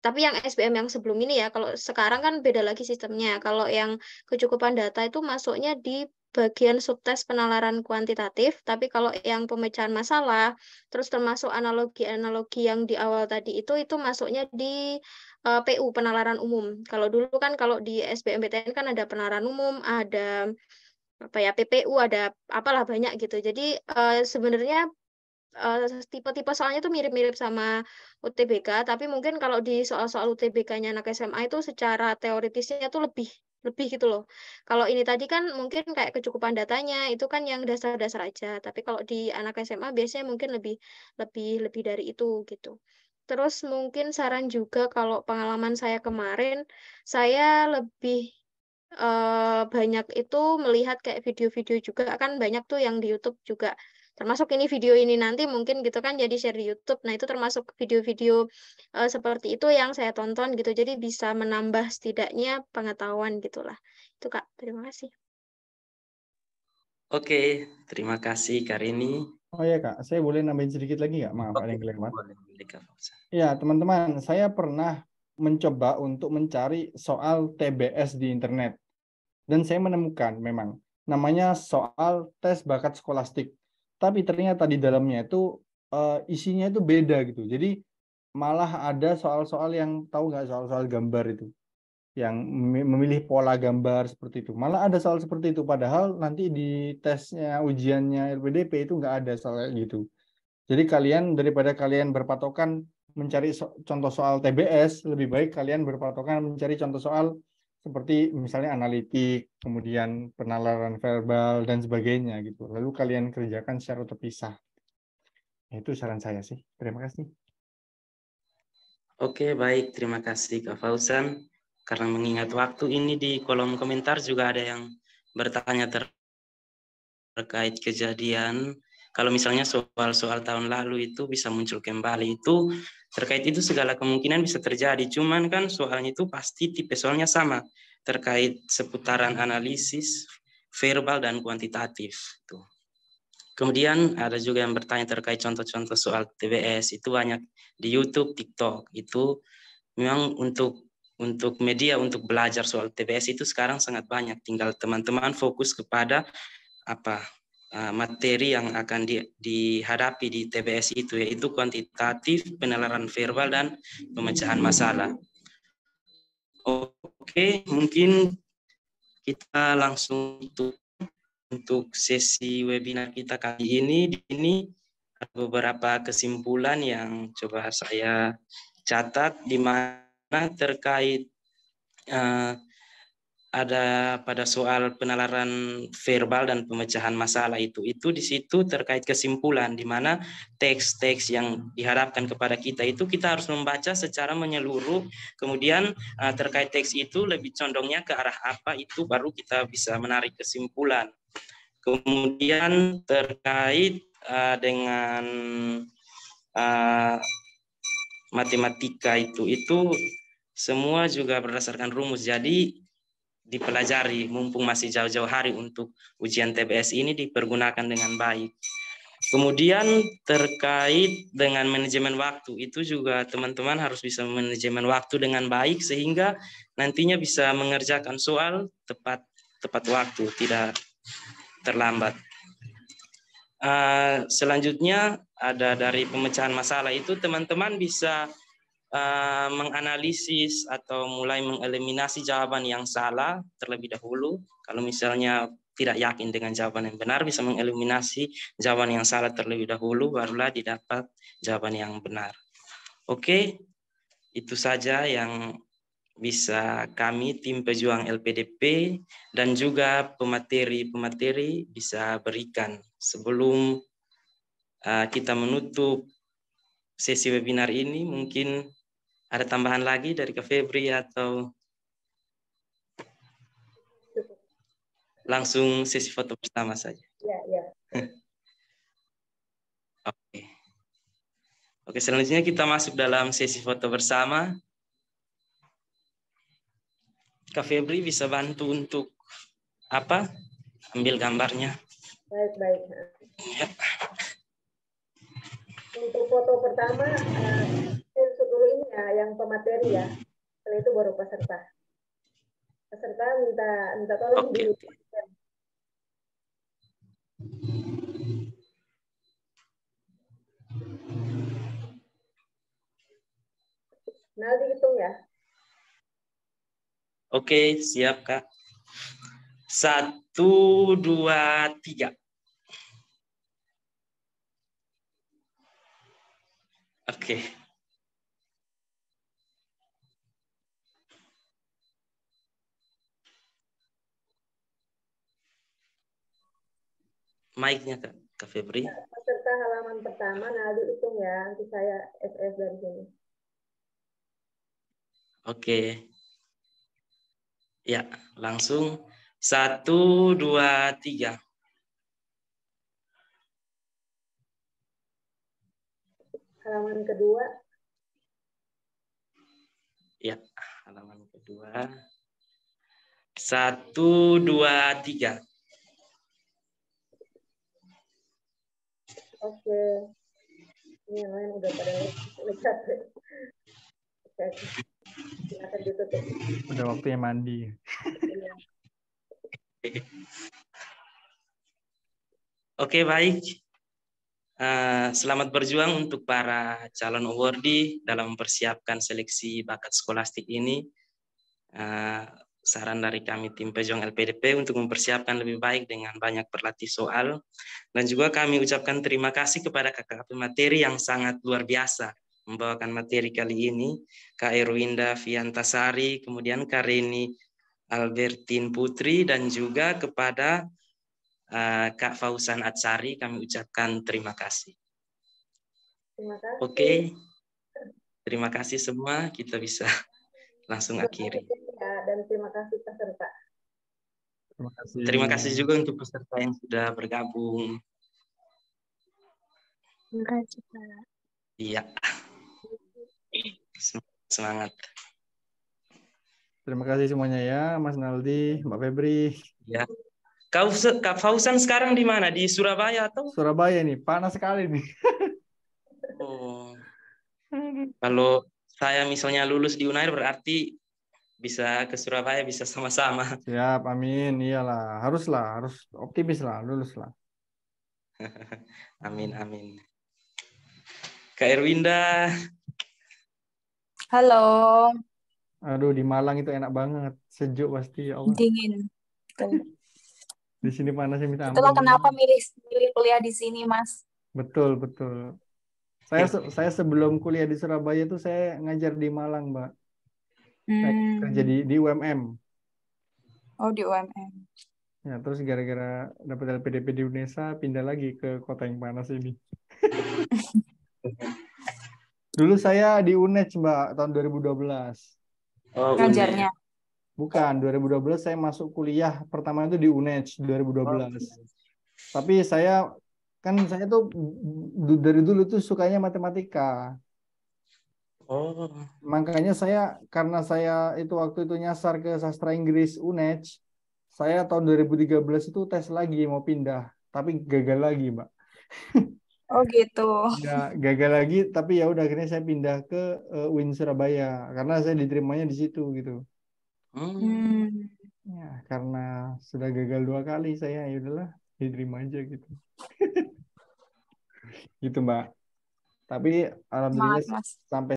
tapi yang SBM yang sebelum ini ya, kalau sekarang kan beda lagi sistemnya. Kalau yang kecukupan data itu masuknya di bagian subtes penalaran kuantitatif, tapi kalau yang pemecahan masalah, terus termasuk analogi-analogi yang di awal tadi itu masuknya di PU, penalaran umum. Kalau dulu kan kalau di SBMPTN kan ada penalaran umum, ada apa ya PPU, ada apalah banyak gitu. Jadi sebenarnya tipe-tipe soalnya tuh mirip-mirip sama UTBK, tapi mungkin kalau di soal-soal UTBK-nya anak SMA itu secara teoritisnya tuh lebih gitu loh. Kalau ini tadi kan mungkin kayak kecukupan datanya itu kan yang dasar-dasar aja, tapi kalau di anak SMA biasanya mungkin lebih dari itu gitu. Terus mungkin saran juga kalau pengalaman saya kemarin, saya lebih banyak itu melihat kayak video-video juga, kan banyak tuh yang di YouTube juga, termasuk ini video ini nanti mungkin gitu kan jadi share di YouTube. Nah itu termasuk video-video seperti itu yang saya tonton gitu, jadi bisa menambah setidaknya pengetahuan gitulah. Itu Kak, terima kasih. Oke, terima kasih Kak Rini. Oh ya Kak, saya boleh nambahin sedikit lagi nggak? Maaf, ada yang kelewat. Boleh, Kak. Ya teman-teman, saya pernah mencoba untuk mencari soal TBS di internet. Dan saya menemukan memang namanya soal tes bakat skolastik. Tapi ternyata di dalamnya itu isinya itu beda gitu. Jadi malah ada soal-soal yang tahu nggak, soal-soal gambar itu. Yang memilih pola gambar seperti itu. Malah ada soal seperti itu. Padahal nanti di tesnya, ujiannya LPDP itu nggak ada soal gitu. Jadi kalian, daripada kalian berpatokan mencari contoh soal TBS, lebih baik kalian berpatokan mencari contoh soal seperti misalnya analitik, kemudian penalaran verbal, dan sebagainya gitu. Lalu kalian kerjakan secara terpisah. Itu saran saya sih. Terima kasih. Oke, baik. Terima kasih Kak Fauzan. Karena mengingat waktu ini di kolom komentar juga ada yang bertanya terkait kejadian. Kalau misalnya soal-soal tahun lalu itu bisa muncul kembali, itu terkait itu segala kemungkinan bisa terjadi. Cuman kan soalnya itu pasti tipe soalnya sama, terkait seputaran analisis, verbal, dan kuantitatif. Tuh. Kemudian ada juga yang bertanya terkait contoh-contoh soal TBS, itu banyak di YouTube, TikTok. Itu memang untuk media untuk belajar soal TBS itu sekarang sangat banyak. Tinggal teman-teman fokus kepada materi yang akan dihadapi di TBS itu, yaitu kuantitatif, penalaran verbal, dan pemecahan masalah. Oke, mungkin kita langsung untuk sesi webinar kita kali ini. Di sini ada beberapa kesimpulan yang coba saya catat, di mana terkait ada pada soal penalaran verbal dan pemecahan masalah itu di situ terkait kesimpulan, di mana teks-teks yang diharapkan kepada kita itu kita harus membaca secara menyeluruh, kemudian terkait teks itu lebih condongnya ke arah apa, itu baru kita bisa menarik kesimpulan. Kemudian terkait dengan matematika itu semua juga berdasarkan rumus, jadi dipelajari mumpung masih jauh-jauh hari untuk ujian TBS ini, dipergunakan dengan baik. Kemudian terkait dengan manajemen waktu, itu juga teman-teman harus bisa manajemen waktu dengan baik sehingga nantinya bisa mengerjakan soal tepat waktu, tidak terlambat. Selanjutnya ada dari pemecahan masalah itu, teman-teman bisa menganalisis atau mulai mengeliminasi jawaban yang salah terlebih dahulu. Kalau misalnya tidak yakin dengan jawaban yang benar, bisa mengeliminasi jawaban yang salah terlebih dahulu, barulah didapat jawaban yang benar. Oke, itu saja yang bisa kami tim pejuang LPDP dan juga pemateri bisa berikan sebelum kita menutup sesi webinar ini. Mungkin ada tambahan lagi dari Kak Febri atau langsung sesi foto bersama saja? Ya. Oke, selanjutnya kita masuk dalam sesi foto bersama. Kak Febri bisa bantu untuk ambil gambarnya. Baik. Ya. Untuk foto pertama, dulu ini ya, yang pemateri ya. Setelah itu baru peserta. Peserta minta tolong dulu. Nanti hitung ya. Oke, siap Kak. 1, 2, 3. Oke. Mic-nya Kak Febri. Peserta halaman pertama, Naldi hitung ya. Nanti saya SS dari sini. Oke. Ya, langsung 1, 2, 3. Halaman kedua. Ya, halaman kedua. 1, 2, 3. Oke. Ini yang lain udah pada lekat. Oke. Silakan ditutup. Udah waktunya mandi. Oke, baik. Selamat berjuang untuk para calon awardee dalam mempersiapkan seleksi bakat skolastik ini. Saran dari kami tim Pejuang LPDP untuk mempersiapkan lebih baik dengan banyak berlatih soal. Dan juga kami ucapkan terima kasih kepada kakak materi yang sangat luar biasa membawakan materi kali ini. Kak Erwinda Fiantasari, kemudian Kak Reni Albertin Putri, dan juga kepada Kak Fausan Atsari kami ucapkan terima kasih. Terima kasih. Oke, terima kasih semua. Kita bisa langsung akhiri. Dan terima kasih peserta. Terima kasih. Terima kasih juga untuk peserta yang sudah bergabung. Terima kasih, Pak. Iya. Semangat. Terima kasih semuanya ya, Mas Naldi, Mbak Febri. Ya. Kak Fausan sekarang di mana? Di Surabaya atau? Surabaya nih, panas sekali nih. Oh. Kalau saya misalnya lulus di Unair berarti bisa ke Surabaya, bisa sama-sama. Siap, amin. Iyalah, harus optimis lah, lulus lah. Amin, amin. Kak Erwinda. Halo. Aduh, di Malang itu enak banget, sejuk pasti ya Allah. Dingin. Di sini panasnya minta ampun. Itulah kenapa milih kuliah di sini, Mas. Betul, betul. Saya sebelum kuliah di Surabaya itu saya ngajar di Malang, Mbak. Saya kerja di UMM. Oh, di UMM. Ya, terus gara-gara dapat LPDP di UNESA, pindah lagi ke kota yang panas ini. Dulu saya di UNED, Mbak, tahun 2012. Oh, ngajarnya. Bukan, 2012 saya masuk kuliah pertama itu di UNED 2012. Tapi saya tuh dari dulu tuh sukanya matematika. Oh. Makanya karena saya itu waktu itu nyasar ke sastra Inggris UNED, saya tahun 2013 itu tes lagi mau pindah, tapi gagal lagi, Mbak. Oh gitu. Ya, gagal lagi, tapi ya udah akhirnya saya pindah ke UIN Surabaya karena saya diterimanya di situ gitu. Ya, karena sudah gagal 2 kali saya, ya udahlah diterima aja gitu. Gitu, Mbak. Tapi alhamdulillah sampai